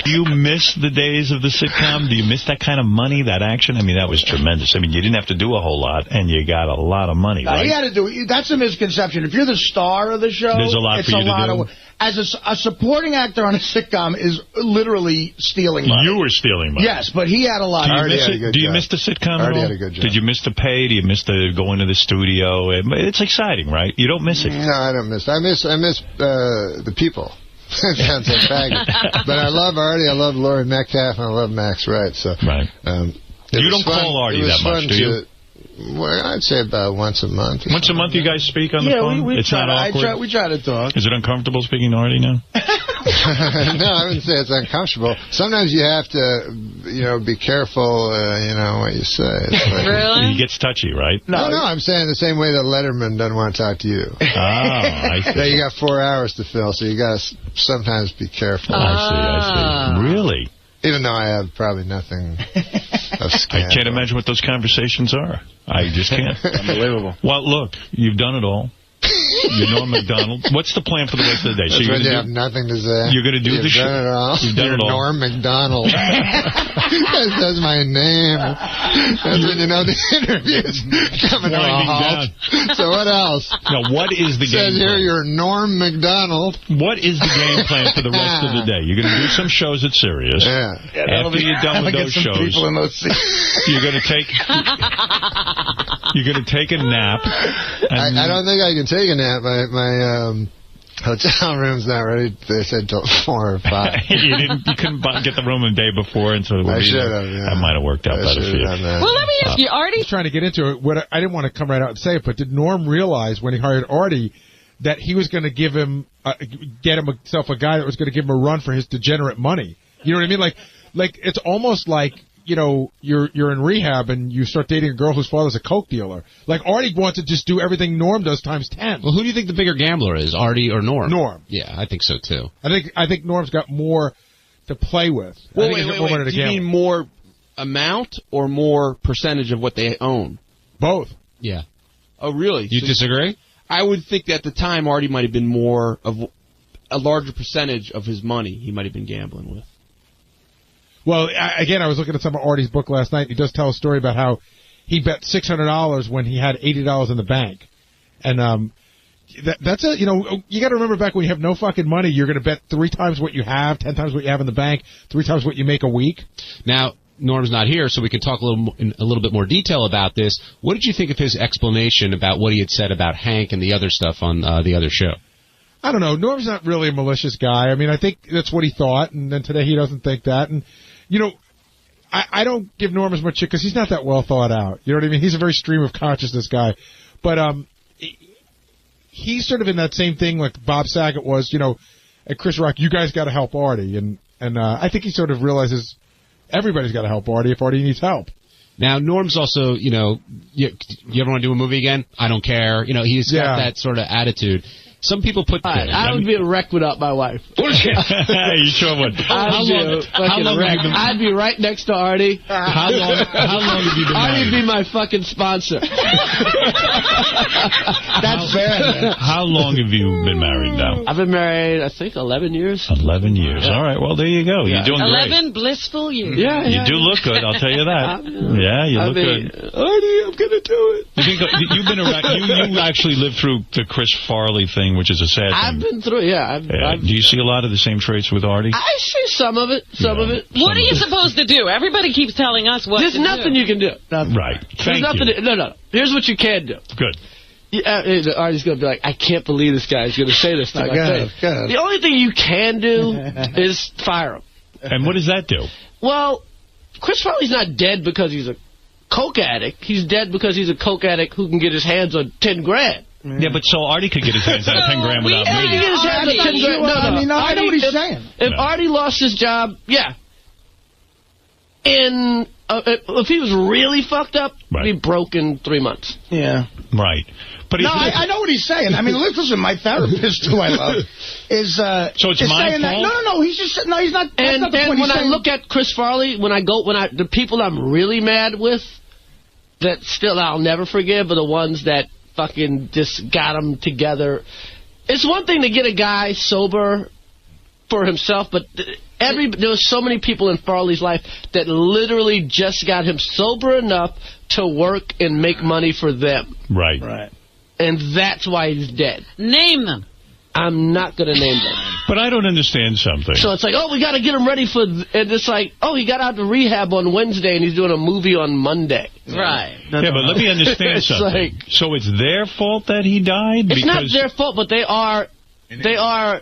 Do you miss the days of the sitcom? Do you miss that kind of money, that action? I mean, that was tremendous. I mean, you didn't have to do a whole lot, and you got a lot of money, right? You got to do it. That's a misconception. If you're the star of the show, there's a lot for you to do. As a supporting actor on a sitcom is literally stealing money. You were stealing money. Yes, but he had a lot. Do you miss the sitcom at all? Had a good job. Did you miss the pay? Do you miss the going to the studio? It's exciting, right? You don't miss it. No, I don't miss it. I miss the people. It sounds like faggot. But I love Artie, I love Laurie Metcalf, and I love Max Wright. So, right. You don't call Artie that much, do you? Well, I'd say about once a month. Once a month you guys speak on the phone? It's not awkward? We try to talk. Is it uncomfortable speaking to Artie now? No, I wouldn't say it's uncomfortable. Sometimes you have to, be careful, what you say. Like, really? He gets touchy, right? No, I'm saying the same way that Letterman doesn't want to talk to you. Oh, I see. Yeah, you got 4 hours to fill, so you got to sometimes be careful. I see. Really? Even though I have probably nothing of scandal. I can't imagine what those conversations are. I just can't. Unbelievable. Well, look, you've done it all. You know MacDonald. What's the plan for the rest of the day? That's when you have nothing to say. You're going to do the show. You've done it all. Norm MacDonald. That's my name. That's when you know the interview's coming to a halt. So what else? No, what is the game plan? It says here you're Norm MacDonald. What is the game plan for the rest of the day? You're going to do some shows at Sirius. Yeah. After you're done with those shows, you're going to take... You're going to take a nap. I don't think I can take a nap. My hotel room's not ready. They said till 4 or 5. You couldn't get the room the day before, and so I should have. Yeah. That might have worked out better for you. Well, let me ask you, Artie. I was trying to get into it. I didn't want to come right out and say it, but did Norm realize when he hired Artie that he was going to get himself a guy that was going to give him a run for his degenerate money? You know what I mean? Like it's almost like, you're in rehab and you start dating a girl whose father's a coke dealer. Like, Artie wants to just do everything Norm does times 10. Well, who do you think the bigger gambler is, Artie or Norm? Norm. Yeah, I think so, too. I think Norm's got more to play with. Well, wait. Do you mean more amount or more percentage of what they own? Both. Yeah. Oh, really? You disagree? I would think that at the time Artie might have been more of a larger percentage of his money he might have been gambling with. Well, again, I was looking at some of Artie's book last night. He does tell a story about how he bet $600 when he had $80 in the bank. And that's you got to remember back when you have no fucking money, you're going to bet 3 times what you have, 10 times what you have in the bank, 3 times what you make a week. Now, Norm's not here, so we can talk in a little bit more detail about this. What did you think of his explanation about what he had said about Hank and the other stuff on the other show? I don't know. Norm's not really a malicious guy. I mean, I think that's what he thought, and then today he doesn't think that. And I don't give Norm as much shit because he's not that well thought out. You know what I mean? He's a very stream of consciousness guy. But he's sort of in that same thing like Bob Saget was, at Chris Rock, you guys got to help Artie. And I think he sort of realizes everybody's got to help Artie if Artie needs help. Now, Norm's also, you ever want to do a movie again? I don't care. He's got that sort of attitude. Some people put... I would be a wreck without my wife. You sure would. I'd be right next to Artie. How long have you been married? Artie'd be my fucking sponsor. That's fair. How long have you been married now? I've been married, I think, 11 years. 11 years. Yeah. All right, well, there you go. You're doing 11 blissful years. Yeah, you do look good, I'll tell you that. You look good. Artie, I'm going to do it. You've been around, you actually lived through the Chris Farley thing, which is a sad thing. I've been through it, Do you see a lot of the same traits with Artie? I see some of it. What are you supposed to do? Everybody keeps telling us what There's to do. nothing you can do. Right. There's nothing. No. Here's what you can do. Good. Artie's going to be like, I can't believe this guy's going to say this to my face. The only thing you can do is fire him. And what does that do? Well, Chris Farley's not dead because he's a coke addict. He's dead because he's a coke addict who can get his hands on 10 grand. Yeah, but so Artie could get his hands on 10 grand without me. He can get his hands on 10 grand. I know what he's saying. If Artie lost his job, if he was really fucked up, he'd be broke in 3 months. Yeah. Right. But I know what he's saying. I mean, listen, my therapist, who I love, is so it's is my saying fault? That. No, he's just he's not. And when I look at Chris Farley, the people I'm really mad with, that still I'll never forgive, are the ones that fucking just got him together. It's one thing to get a guy sober for himself, but there was so many people in Farley's life that literally just got him sober enough to work and make money for them. Right. And that's why he's dead. Name them. I'm not going to name them. But I don't understand something. So it's like, we got to get him ready for... And it's like, he got out of rehab on Wednesday and he's doing a movie on Monday. Right. But let me understand something. So it's their fault that he died? It's not their fault, but they are... They're I'm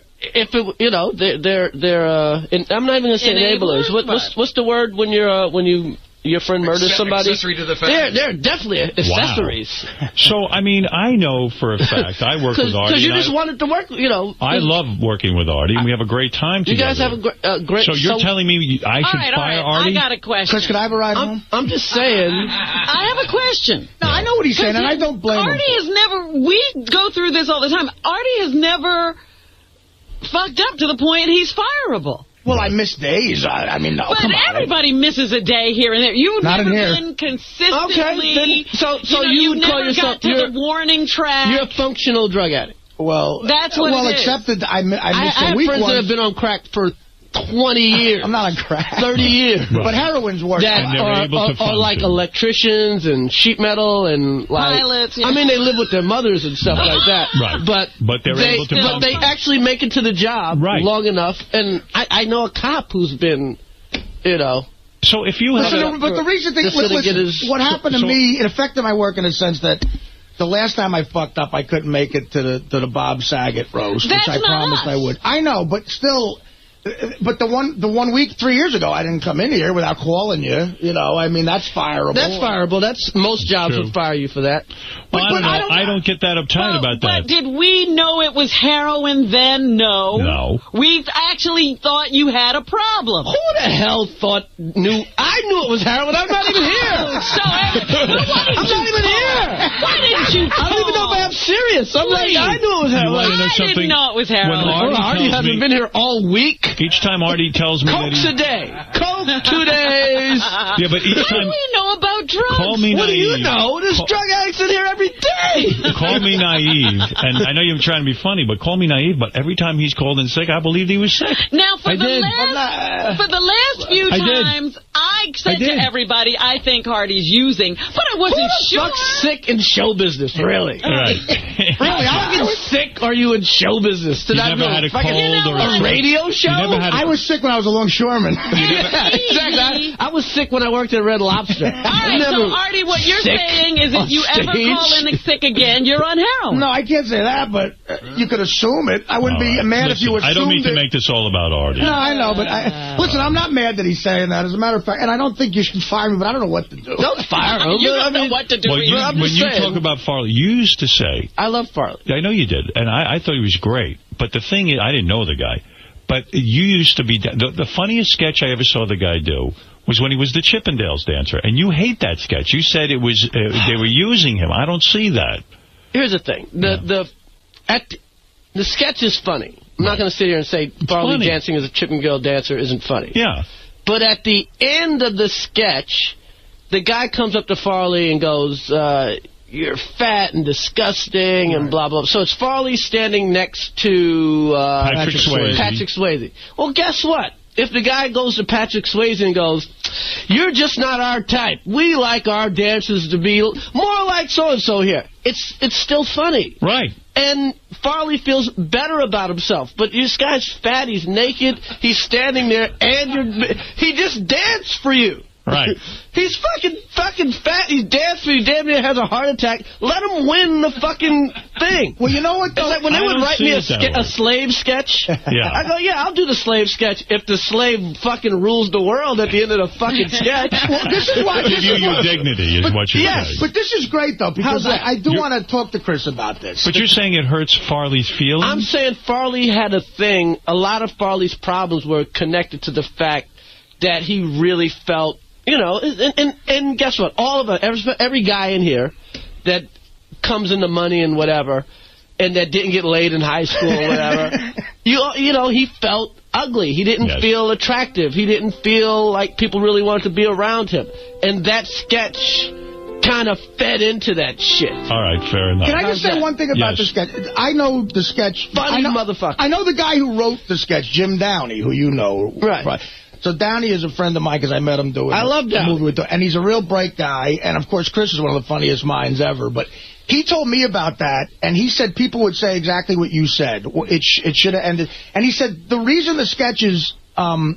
not even going to say enablers. What's the word when your friend murders somebody? Accessory to the fact. They're definitely accessories. Wow. So, I mean, I know for a fact, I work with Artie. Because you just wanted to work, I love working with Artie, and we have a great time together. You guys have a great... So you're telling me I should fire Artie? I got a question. Chris, could I have a ride home? I'm just saying... I have a question. No, I know what he's saying, and I don't blame him. Artie has never... We go through this all the time. Artie has never fucked up to the point he's fireable. Well, I miss days. I mean, no, come on. But everybody misses a day here and there. You've never been consistently... Okay, so you call never yourself... got to the warning track. You're a functional drug addict. Well, that's what it is. Except that I missed a week. I have friends that have been on crack for 20 years. I'm not on crack. 30 years. Right. But heroin's worse. That are like electricians and sheet metal and like... Pilots. I mean, they live with their mothers and stuff like that. Right. But they're able to... But they actually make it to the job long enough. And I know a cop who's been, So if you have... But the reason what happened to me, it affected my work in the sense that the last time I fucked up, I couldn't make it to the Bob Saget roast, which I promised I would. I know, but still... But the one week 3 years ago, I didn't come in here without calling you. I mean, that's fireable. That's fireable. Most jobs would fire you for that. Well, I don't get that uptight about that. But did we know it was heroin then? No. We actually thought you had a problem. Who the hell knew? I knew it was heroin. I'm not even here. I'm not even here. Why didn't you call? I don't even know if I'm serious. I knew it was heroin. I didn't know it was heroin. Artie hasn't been here all week. Each time Artie tells me Cokes a day. Coke 2 days. Yeah, but each time... What do we know about drugs? Call me what naive. do you know? There's drug addicts in here every day. Call me naive. And I know you're trying to be funny, but call me naive. But every time he's called in sick, I believed he was sick. Now, for the last few times, I said to everybody, I think Artie's using, but I wasn't sure. Who the fuck's sick in show business, really? Right. Really? How sick are you in show business? You never had a cold or a radio show? I was sick when I was a longshoreman. Yeah, exactly. I was sick when I worked at Red Lobster. All right, so Artie, what you're saying is if you ever call in sick again, you're on heroin. No, I can't say that, but you could assume it. I wouldn't be mad if you assumed it. I don't mean to make this all about Artie. No, I know, but listen, I'm not mad that he's saying that. As a matter of fact, and I don't think you should fire me, but I don't know what to do. Don't fire him. You don't know what to do. Well, when you talk about Farley, you used to say... I love Farley. I know you did, and I thought he was great. But the thing is, I didn't know the guy. But you used to be... The funniest sketch I ever saw the guy do was when he was the Chippendales dancer. And you hate that sketch. You said it was they were using him. I don't see that. Here's the thing. The sketch is funny. I'm not going to sit here and say Farley dancing as a Chippendale dancer isn't funny. Yeah. But at the end of the sketch, the guy comes up to Farley and goes, you're fat and disgusting and blah, blah. So it's Farley standing next to Patrick Swayze. Well, guess what? If the guy goes to Patrick Swayze and goes, you're just not our type. We like our dancers to be more like so-and-so here. It's still funny. Right. And Farley feels better about himself. But this guy's fat, he's naked, he's standing there, and he just danced for you. Right. He's fucking fat. He's dancing. He damn near has a heart attack. Let him win the fucking thing. Well, you know what, though? It's like when they would write me a slave sketch, I go, yeah, I'll do the slave sketch if the slave fucking rules the world at the end of the fucking sketch. Well, this is why... Give you your dignity is what you're saying. But this is great, though, because I do want to talk to Chris about this. But you're saying it hurts Farley's feelings? I'm saying Farley had a thing. A lot of Farley's problems were connected to the fact that he really felt... You know, and guess what? All of us, every guy in here that comes into money and whatever, and that didn't get laid in high school or whatever, you know, he felt ugly. He didn't feel attractive. He didn't feel like people really wanted to be around him. And that sketch kind of fed into that shit. All right, fair enough. Can I just say one thing about the sketch? I know the sketch. Funny motherfucker. I know the guy who wrote the sketch, Jim Downey, who you know. Right. So Downey is a friend of mine because I met him doing a movie with him. And he's a real bright guy. And, of course, Chris is one of the funniest minds ever. But he told me about that, and he said people would say exactly what you said. It should have ended. And he said the reason the sketch is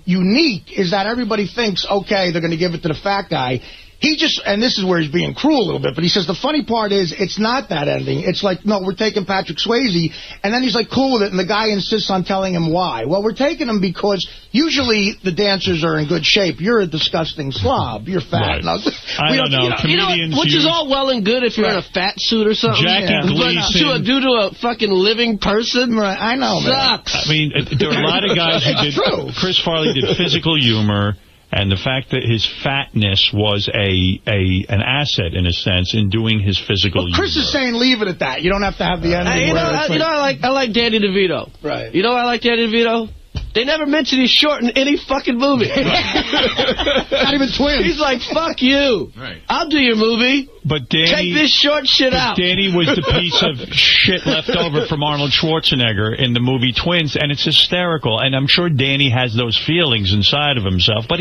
unique is that everybody thinks, okay, they're going to give it to the fat guy. He just, and this is where he's being cruel a little bit, but he says the funny part is it's not that ending. It's like, no, we're taking Patrick Swayze, and then he's like cool with it, and the guy insists on telling him why. Well, we're taking him because usually the dancers are in good shape. You're a disgusting slob. You're fat. Right. I don't know. Comedians, which is all well and good if you're in a fat suit or something. Jackie Gleason. But due to a fucking living person, right? I know, sucks. Man. I mean, there are a lot of guys who did. True. Chris Farley did physical humor. And the fact that his fatness was an asset, in a sense, in doing his physical humor. Chris is saying leave it at that. You don't have to have the ending. I like Danny DeVito. Right. You know why I like Danny DeVito? They never mention he's short in any fucking movie. Not even twins. He's like, fuck you. Right. I'll do your movie. But Danny, take this short shit out. Danny was the piece of shit left over from Arnold Schwarzenegger in the movie Twins, and it's hysterical. And I'm sure Danny has those feelings inside of himself, but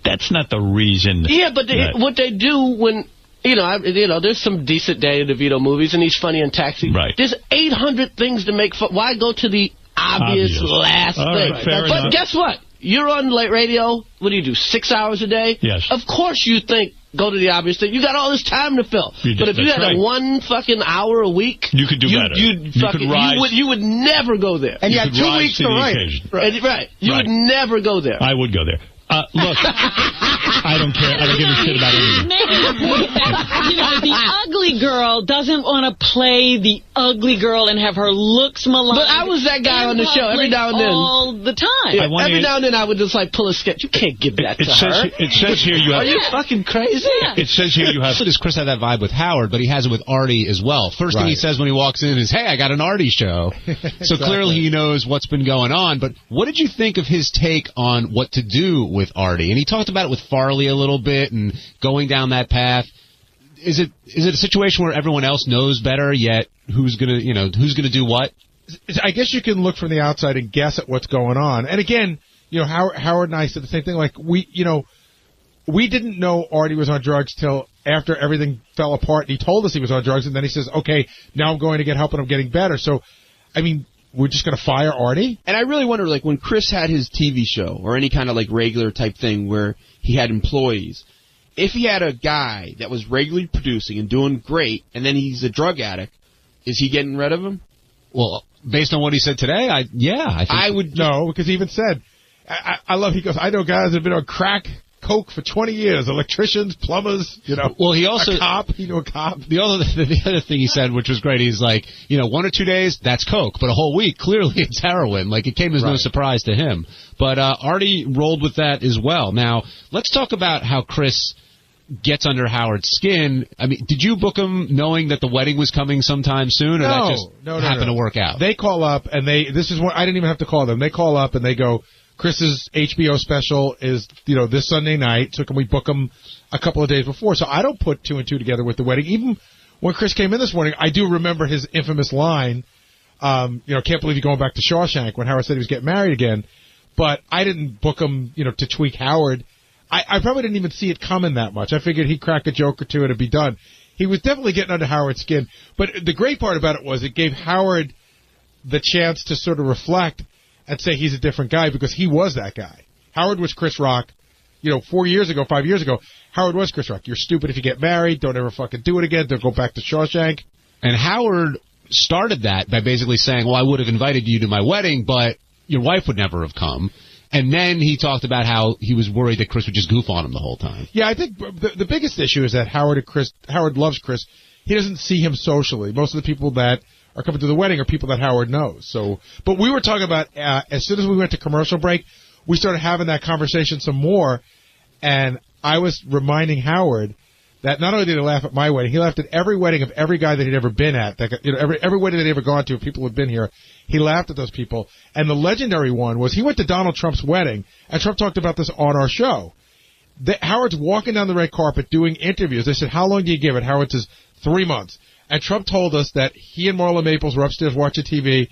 that's not the reason. Yeah, but what they do when... You know, there's some decent Danny DeVito movies, and he's funny in Taxi. Right. There's 800 things to make fun. Why go to the obvious last thing? Right, fair enough. But guess what? You're on late radio. What do? 6 hours a day? Yes. Of course you think, go to the obvious thing. You got all this time to fill. But if you had one fucking hour a week... You could do better. You would never go there. And you had 2 weeks to write. Right. You would never go there. I would go there. Look, I don't care. I don't give a shit about anything. The ugly girl doesn't want to play the ugly girl and have her looks maligned. But I was that guy on the show every now and then. All the time. Yeah, every now and then I would just like pull a sketch. You can't give that to her. It says here you have... Are you fucking crazy? Yeah. It says here you have... So does Chris have that vibe with Howard, but he has it with Artie as well. First thing he says when he walks in is, hey, I got an Artie show. So clearly he knows what's been going on. But what did you think of his take on what to do with Artie? And he talked about it with Farley a little bit and going down that path. Is it a situation where everyone else knows better, yet who's gonna do what? I guess you can look from the outside and guess at what's going on. And again, Howard and I said the same thing. Like we didn't know Artie was on drugs till after everything fell apart. And he told us he was on drugs, and then he says, "Okay, now I'm going to get help and I'm getting better." So, I mean, we're just going to fire Artie? And I really wonder, like, when Chris had his TV show or any kind of, like, regular type thing where he had employees, if he had a guy that was regularly producing and doing great, and then he's a drug addict, is he getting rid of him? Well, based on what he said today, I think I would know, because he even said, I love, he goes, I know guys that have been on crack, coke for 20 years, electricians, plumbers, Well, he also... a cop, he knew a cop. The other thing he said, which was great, he's like, 1 or 2 days, that's coke, but a whole week, clearly it's heroin. Like, it came as no surprise to him. But Artie rolled with that as well. Now, let's talk about how Chris gets under Howard's skin. I mean, did you book him knowing that the wedding was coming sometime soon, or that just happened to work out? They call up, and this is what I didn't even have to call them. They call up, and they go, Chris's HBO special is, this Sunday night, so can we book him a couple of days before? So I don't put 2 and 2 together with the wedding. Even when Chris came in this morning, I do remember his infamous line, can't believe you're going back to Shawshank, when Howard said he was getting married again. But I didn't book him, to tweak Howard. I probably didn't even see it coming that much. I figured he'd crack a joke or two and it'd be done. He was definitely getting under Howard's skin. But the great part about it was it gave Howard the chance to sort of reflect and say he's a different guy, because he was that guy. Howard was Chris Rock. 5 years ago, Howard was Chris Rock. You're stupid if you get married. Don't ever fucking do it again. Don't go back to Shawshank. And Howard started that by basically saying, well, I would have invited you to my wedding, but your wife would never have come. And then he talked about how he was worried that Chris would just goof on him the whole time. Yeah, I think the biggest issue is that Howard loves Chris. He doesn't see him socially. Most of the people that are coming to the wedding are people that Howard knows. But we were talking about, as soon as we went to commercial break, we started having that conversation some more, and I was reminding Howard that not only did he laugh at my wedding, he laughed at every wedding of every guy that he'd ever been at. Every wedding that he'd ever gone to, if people had been here, he laughed at those people. And the legendary one was he went to Donald Trump's wedding, and Trump talked about this on our show. Howard's walking down the red carpet doing interviews. They said, how long do you give it? Howard says, 3 months. And Trump told us that he and Marla Maples were upstairs watching TV.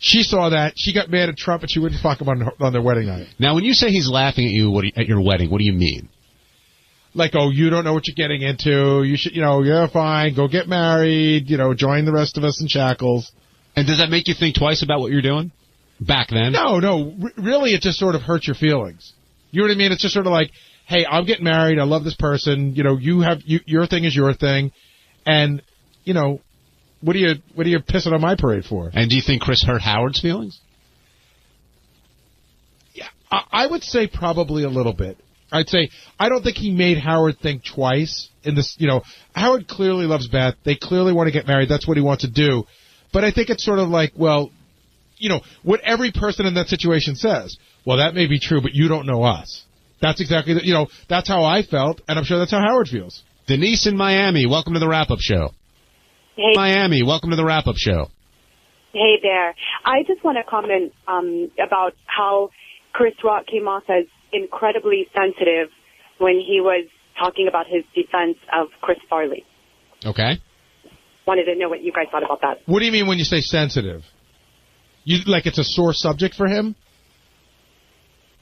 She saw that. She got mad at Trump, and she wouldn't fuck him on their wedding night. Now, when you say he's laughing at you at your wedding, what do you mean? Like, oh, you don't know what you're getting into. You should, you're fine. Go get married. Join the rest of us in shackles. And does that make you think twice about what you're doing back then? No. Really, it just sort of hurts your feelings. You know what I mean? It's just sort of like, hey, I'm getting married. I love this person. Your thing is your thing. And, what are you pissing on my parade for? And do you think Chris hurt Howard's feelings? Yeah, I would say probably a little bit. I'd say I don't think he made Howard think twice in this. Howard clearly loves Beth. They clearly want to get married. That's what he wants to do. But I think it's sort of like, well, what every person in that situation says. Well, that may be true, but you don't know us. That's exactly, that's how I felt, and I'm sure that's how Howard feels. Denise in Miami, welcome to the Wrap-Up Show. Hey. Miami, welcome to the Wrap-Up Show. Hey there. I just want to comment about how Chris Rock came off as incredibly sensitive when he was talking about his defense of Chris Farley. Okay. Wanted to know what you guys thought about that. What do you mean when you say sensitive? Like it's a sore subject for him?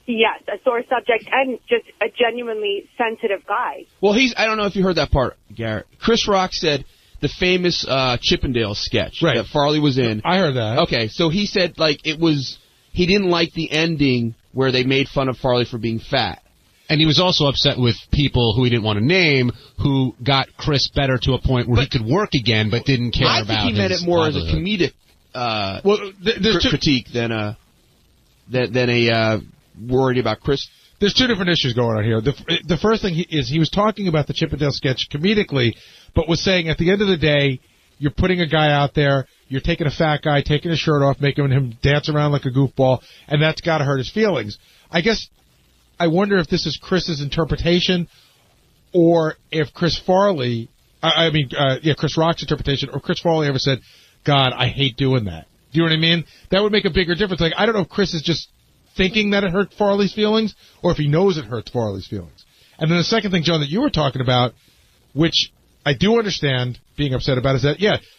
Yes, a sore subject and just a genuinely sensitive guy. Well, I don't know if you heard that part, Garrett. Chris Rock said the famous Chippendale sketch that Farley was in. I heard that. Okay, so he said he didn't like the ending where they made fun of Farley for being fat. And he was also upset with people who he didn't want to name who got Chris better to a point where he could work again but didn't care about his I think he meant it more as a comedic critique than a worried about Chris. There's two different issues going on here. The first thing is he was talking about the Chippendale sketch comedically, but was saying at the end of the day, you're putting a guy out there, you're taking a fat guy, taking his shirt off, making him dance around like a goofball, and that's got to hurt his feelings. I guess I wonder if this is Chris's interpretation or if Chris Farley, Chris Rock's interpretation, or Chris Farley ever said, God, I hate doing that. Do you know what I mean? That would make a bigger difference. Like, I don't know if Chris is just thinking that it hurt Farley's feelings or if he knows it hurts Farley's feelings. And then the second thing, John, that you were talking about, which I do understand being upset about, is that,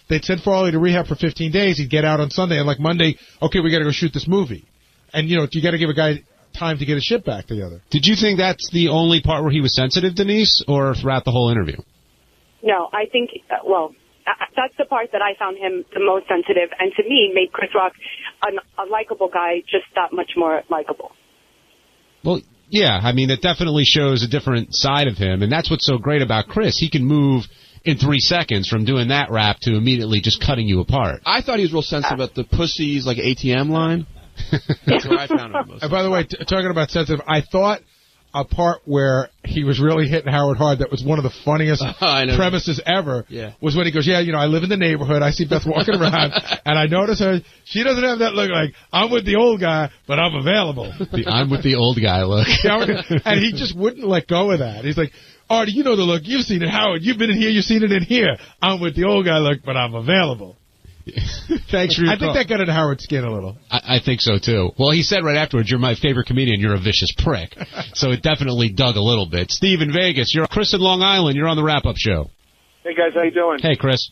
they'd send Farley to rehab for 15 days. He'd get out on Sunday, and like Monday, okay, we got to go shoot this movie. And, you got to give a guy time to get his shit back together. Did you think that's the only part where he was sensitive, Denise, or throughout the whole interview? No, I think, that's the part that I found him the most sensitive, and to me made Chris Rock a likable guy, just that much more likable. Well, yeah, I mean, it definitely shows a different side of him, and that's what's so great about Chris. He can move in 3 seconds from doing that rap to immediately just cutting you apart. I thought he was real sensitive about the pussies, like ATM line. That's where I found him most. And by the way, talking about sensitive, I thought a part where he was really hitting Howard hard that was one of the funniest premises ever was when he goes, I live in the neighborhood, I see Beth walking around, and I notice her, she doesn't have that look like, I'm with the old guy, but I'm available. The I'm with the old guy look. And he just wouldn't let go of that. He's like, Artie, you know the look. You've seen it. Howard, you've been in here. You've seen it in here. I'm with the old guy look, but I'm available. Thanks for your I think that got into Howard's skin a little. I think so, too. Well, he said right afterwards, you're my favorite comedian, you're a vicious prick. So it definitely dug a little bit. Steve in Vegas, you're Chris in Long Island, you're on the wrap-up show. Hey, guys, how you doing? Hey, Chris.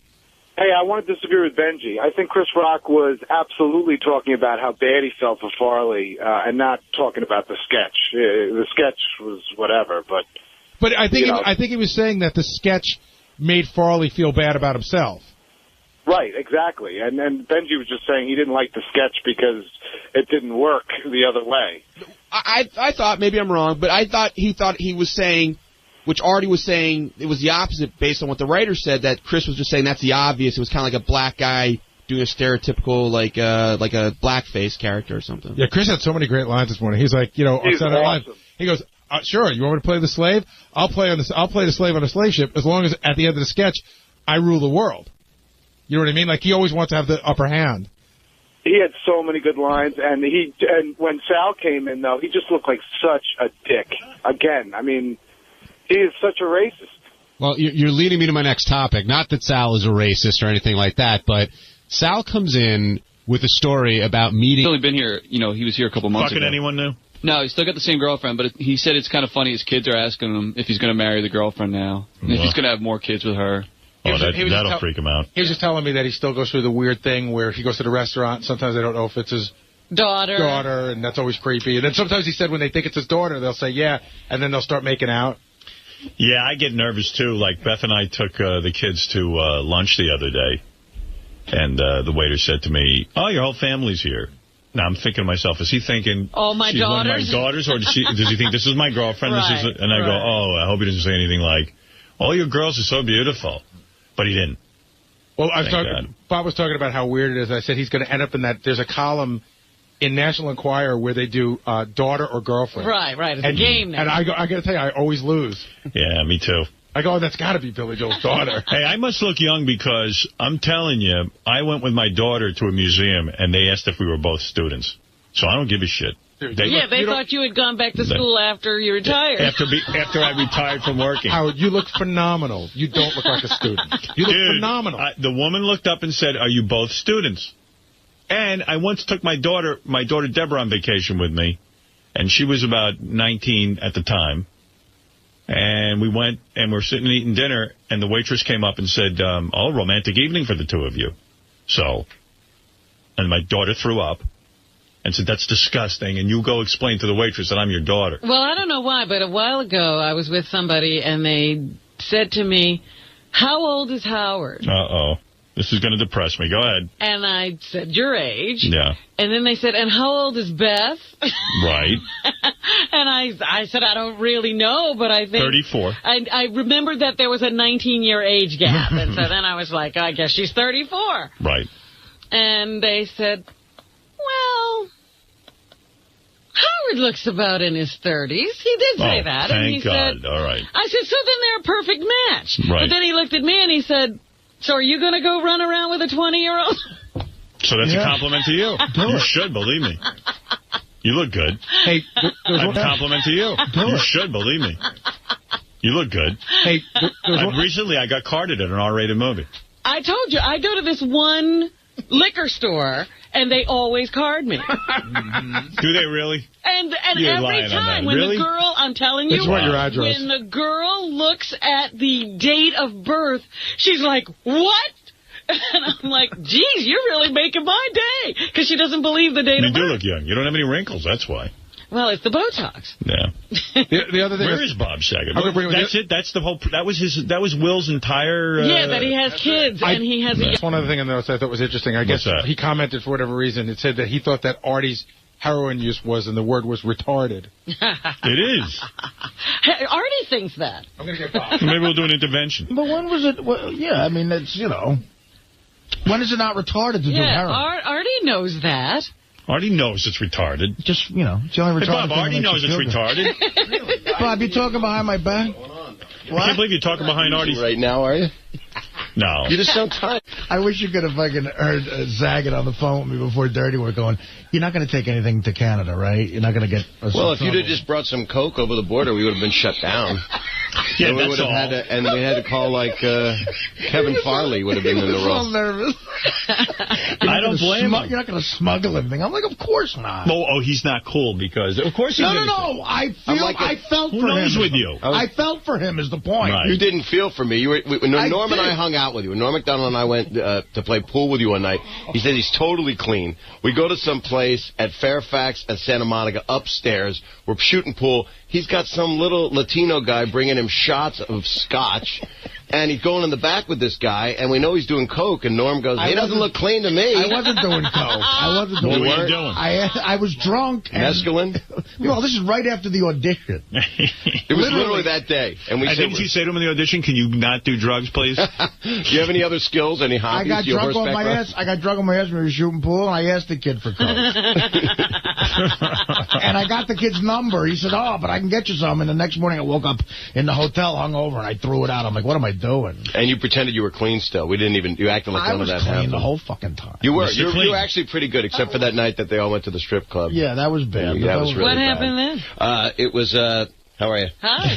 Hey, I want to disagree with Benji. I think Chris Rock was absolutely talking about how bad he felt for Farley and not talking about the sketch. The sketch was whatever, but I think he was saying that the sketch made Farley feel bad about himself. Right, exactly. And Benji was just saying he didn't like the sketch because it didn't work the other way. I thought, maybe I'm wrong, but I thought he was saying, which Artie was saying, it was the opposite based on what the writer said, that Chris was just saying that's the obvious. It was kind of like a black guy doing a stereotypical, like a blackface character or something. Yeah, Chris had so many great lines this morning. He's like, He's awesome. He goes, sure, you want me to play the slave? I'll play the slave on a slave ship as long as at the end of the sketch, I rule the world. You know what I mean? Like, he always wants to have the upper hand. He had so many good lines, and when Sal came in, though, he just looked like such a dick. Again, I mean, he is such a racist. Well, you're leading me to my next topic. Not that Sal is a racist or anything like that, but Sal comes in with a story about meeting... He's only been here, he was here a couple months ago. Fucking anyone new? No, he's still got the same girlfriend, but he said it's kind of funny his kids are asking him if he's going to marry the girlfriend now, and if he's going to have more kids with her. Oh, that'll freak him out. He was just telling me that he still goes through the weird thing where he goes to the restaurant, sometimes they don't know if it's his daughter, and that's always creepy. And then sometimes he said when they think it's his daughter, they'll say, yeah, and then they'll start making out. Yeah, I get nervous, too. Like, Beth and I took the kids to lunch the other day, and the waiter said to me, oh, your whole family's here. Now, I'm thinking to myself, is he thinking she's one of my daughters, or does he think this is my girlfriend? Right, and I go, oh, I hope he doesn't say anything like, all your girls are so beautiful. But he didn't. Well, Bob was talking about how weird it is. I said he's going to end up in that. There's a column in National Enquirer where they do daughter or girlfriend. Right. It's a game now. And I got to tell you, I always lose. Yeah, me too. I go, that's got to be Billy Joel's daughter. Hey, I must look young because I'm telling you, I went with my daughter to a museum and they asked if we were both students. So I don't give a shit. They thought you had gone back to school after you retired. After I retired from working. Howard, you look phenomenal. You don't look like a student. You look phenomenal. The woman looked up and said, are you both students? And I once took my daughter Deborah on vacation with me, and she was about 19 at the time. And we went and we're sitting and eating dinner, and the waitress came up and said, oh, romantic evening for the two of you. And my daughter threw up. And said, that's disgusting, and you go explain to the waitress that I'm your daughter. Well, I don't know why, but a while ago I was with somebody, and they said to me, how old is Howard? Uh-oh. This is going to depress me. Go ahead. And I said, your age. Yeah. And then they said, and how old is Beth? Right. And I said, I don't really know, but I think... 34. I remembered that there was a 19-year age gap, and so then I was like, I guess she's 34. Right. And they said, well... Howard looks about in his 30s. He did say that. Thank and he God. Said, all right. I said, so then they're a perfect match. Right. But then he looked at me and he said, so are you going to go run around with a 20-year-old? So that's a compliment to you. You should, believe me. You look good. Hey, a compliment to you. You should, believe me. You look good. Hey, recently I got carded at an R-rated movie. I told you, I go to this one liquor store, and they always card me. Do they really? And every time when the girl, I'm telling you, your address. When the girl looks at the date of birth, she's like, what? And I'm like, geez, you're really making my day. Because she doesn't believe the date of birth. You do look young. You don't have any wrinkles, that's why. Well, it's the Botox. Yeah. The other thing Where is Bob Saget? That's it. That's the whole. That was Will's entire. Yeah, that he has kids and he has. That's one other thing in the notes I thought was interesting. I guess he commented for whatever reason. It said that he thought that Artie's heroin use was, and the word was retarded. It is. Artie thinks that. I'm gonna get Bob. Maybe we'll do an intervention. But when was it? Well, yeah, I mean that's when is it not retarded to do heroin? Artie knows that. Artie knows it's retarded. Just, it's the only retarded Bob, Artie knows it's retarded. Bob, you talking behind my back? I can't believe you're talking behind Artie. Right now, are you? No. You just sound tired. I wish you could have fucking heard Zagat on the phone with me before Dirty were going, you're not going to take anything to Canada, right? You're not going to get... Well, if you'd have just brought some coke over the border, we would have been shut down. Yeah, and we would have had to, and we had to call like Kevin Farley would have been in the role. So nervous. I don't blame him. You're not going to smuggle anything. I'm like, of course not. Oh, he's not cool because of course he's No. I felt for him. Who knows with you? I felt for him is the point. Right. You didn't feel for me. Norm and I hung out with you. When Norm MacDonald and I went to play pool with you one night, he said he's totally clean. We go to some place at Fairfax and Santa Monica upstairs. We're shooting pool. He's got some little Latino guy bringing him shots of scotch, and he's going in the back with this guy, and we know he's doing coke, and Norm goes, he doesn't look clean to me. I wasn't doing coke. What were you doing? I was drunk. Mescaline? Well, this is right after the audition. It was literally that day. And didn't you say to him in the audition, can you not do drugs, please? Do you have any other skills, any hobbies? I got drunk on my ass. I got drunk on my ass when we were shooting pool, and I asked the kid for coke. And I got the kid's number. He said, but I can get you some. And the next morning I woke up in the hotel hungover, and I threw it out. I'm like, what am I doing? And you pretended you were clean still. We didn't even, you acted like none of that happened. I was clean the whole fucking time. You were. You were actually pretty good, except for that night that they all went to the strip club. Yeah, that was bad. That was really bad. What happened then? It was, how are you? Hi.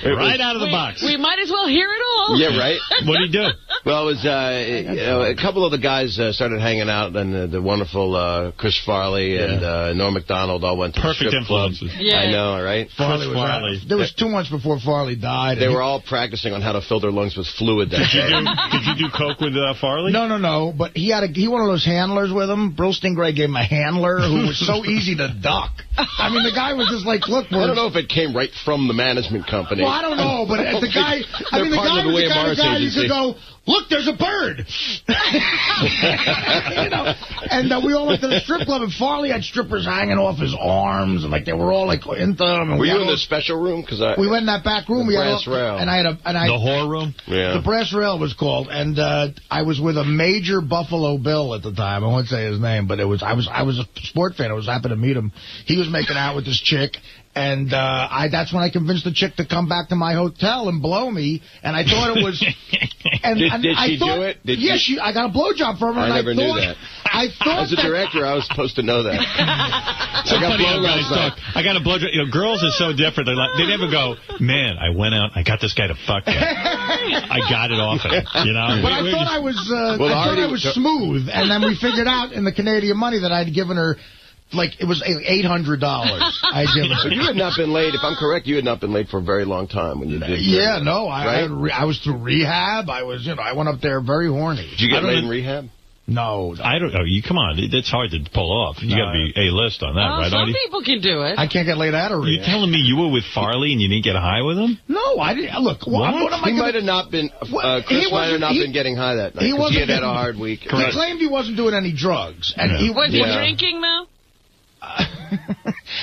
Right out of the box. We might as well hear it all. Yeah, right? What did he do? Well, it was, a couple of the guys started hanging out, and the wonderful Chris Farley and Norm MacDonald all went to the strip club. Yeah. I know, right? Farley. There was 2 months before Farley died. They were all practicing on how to fill their lungs with fluid that day. Did you do coke with Farley? No. But he had one of those handlers with him. Brill Stingray gave him a handler who was so easy to duck. I mean, the guy was just like, look, I don't know if it came right from the management company. Well, I don't know, but the guy, the guy was the kind of guy you could go, look, there's a bird. And we all went to the strip club, and Farley had strippers hanging off his arms, and they were all into them. And were you in the special room? We went in that back room. The brass rail. And the whore room? Yeah. The brass rail was called, and I was with a major Buffalo Bill at the time. I won't say his name, but I was a sport fan. I was happy to meet him. He was making out with this chick. And that's when I convinced the chick to come back to my hotel and blow me. And I thought it was... And, did she do it? I got a blowjob from her. I never knew that. I thought as a director, I was supposed to know that. I got a blowjob. Girls are so different. They never go, man, I went out, I got this guy to fuck me. I got it off him. But I thought I was smooth. And then we figured out in the Canadian money that I'd given her... it was $800 I give her. But you had not been laid, if I'm correct, you had not been laid for a very long time when you did. Yeah, no, I was through rehab. I was, I went up there very horny. Did you get laid in rehab? No. I don't know. Come on. That's hard to pull off. You got to be A-list on that, right, Artie? Some people can do it. I can't get laid out of rehab. You're telling me you were with Farley and you didn't get high with him? No, I didn't. Look, what am I He might have not been, Chris might have not been getting high that night because he had a hard week. He claimed he wasn't doing any drugs. And was he drinking, though?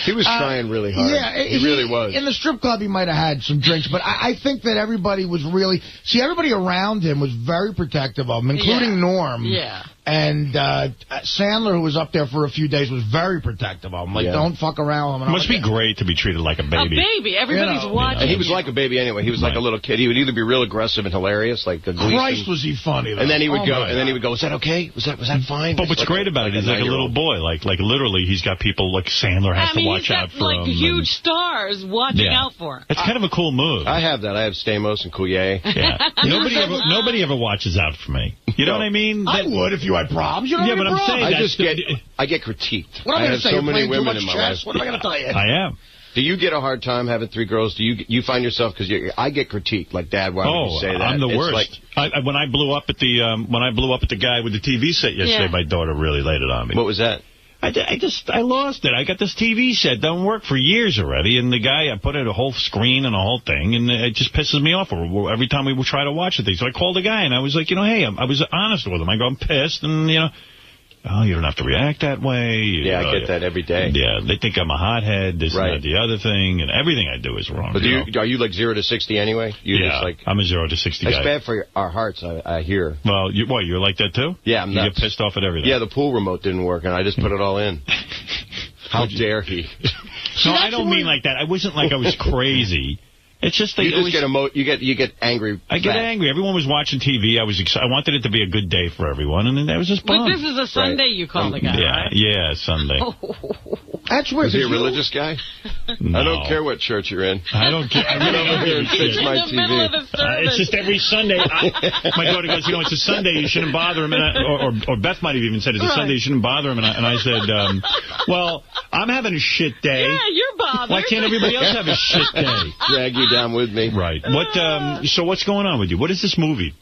He was trying really hard. Yeah, he really was. In the strip club, he might have had some drinks, but I think that everybody was really... See, everybody around him was very protective of him, including Norm. Yeah. And Sandler, who was up there for a few days, was very protective of him. Don't fuck around with him. It must be great to be treated like a baby. A baby. Everybody's watching. And he was like a baby anyway. He was like a little kid. He would either be real aggressive and hilarious, like a Gleason. Christ, was he funny, though. And then he would go, was that okay? Was that fine? But what's great about it is like a little boy. Like literally, he's got people like Sandler has to watch out for him. Huge stars watching out for him. It's kind of a cool move. I have that. I have Stamos and Coulier. Yeah. Nobody ever watches out for me. You know what I mean? I would if you had problems. You know but I'm saying I get critiqued. What am I going to say? So You're many playing too women much in my chess? life. What am I going to tell you? I am. Do you get a hard time having 3 girls? Do you find yourself because I get critiqued like, Dad? Why would you say that? I'm the worst. When I blew up at the guy with the TV set yesterday, my daughter really laid it on me. What was that? I lost it. I got this TV set, don't work for years already, and the guy, I put in a whole screen and a whole thing, and it just pisses me off every time we would try to watch the thing. So I called the guy, and I was like, hey, I was honest with him. I go, I'm pissed, and, oh, you don't have to react that way. I get that every day. Yeah, they think I'm a hothead, this and that, the other thing, and everything I do is wrong. But are you like 0 to 60 anyway? I'm a 0 to 60 guy. That's bad for our hearts, I hear. Well, you're like that too? Yeah, I'm nuts. You get pissed off at everything. Yeah, the pool remote didn't work, and I just put it all in. How dare he? No, I don't mean like that. I wasn't like I was crazy. It's just you get angry. I get angry. Everyone was watching TV. I wanted it to be a good day for everyone, and that was just fun. But this is a Sunday you call the guy, right? Yeah, Sunday. That's weird. Is he a religious guy? No. I don't care what church you're in. I don't care. I get over here and fix my TV. It's just every Sunday. My daughter goes, it's a Sunday, you shouldn't bother him. And or Beth might have even said, it's a Sunday, you shouldn't bother him. And I said, well, I'm having a shit day. Yeah, you're bothered. Why can't everybody else have a shit day? Drag you down with me. Right. So what's going on with you? What is this movie?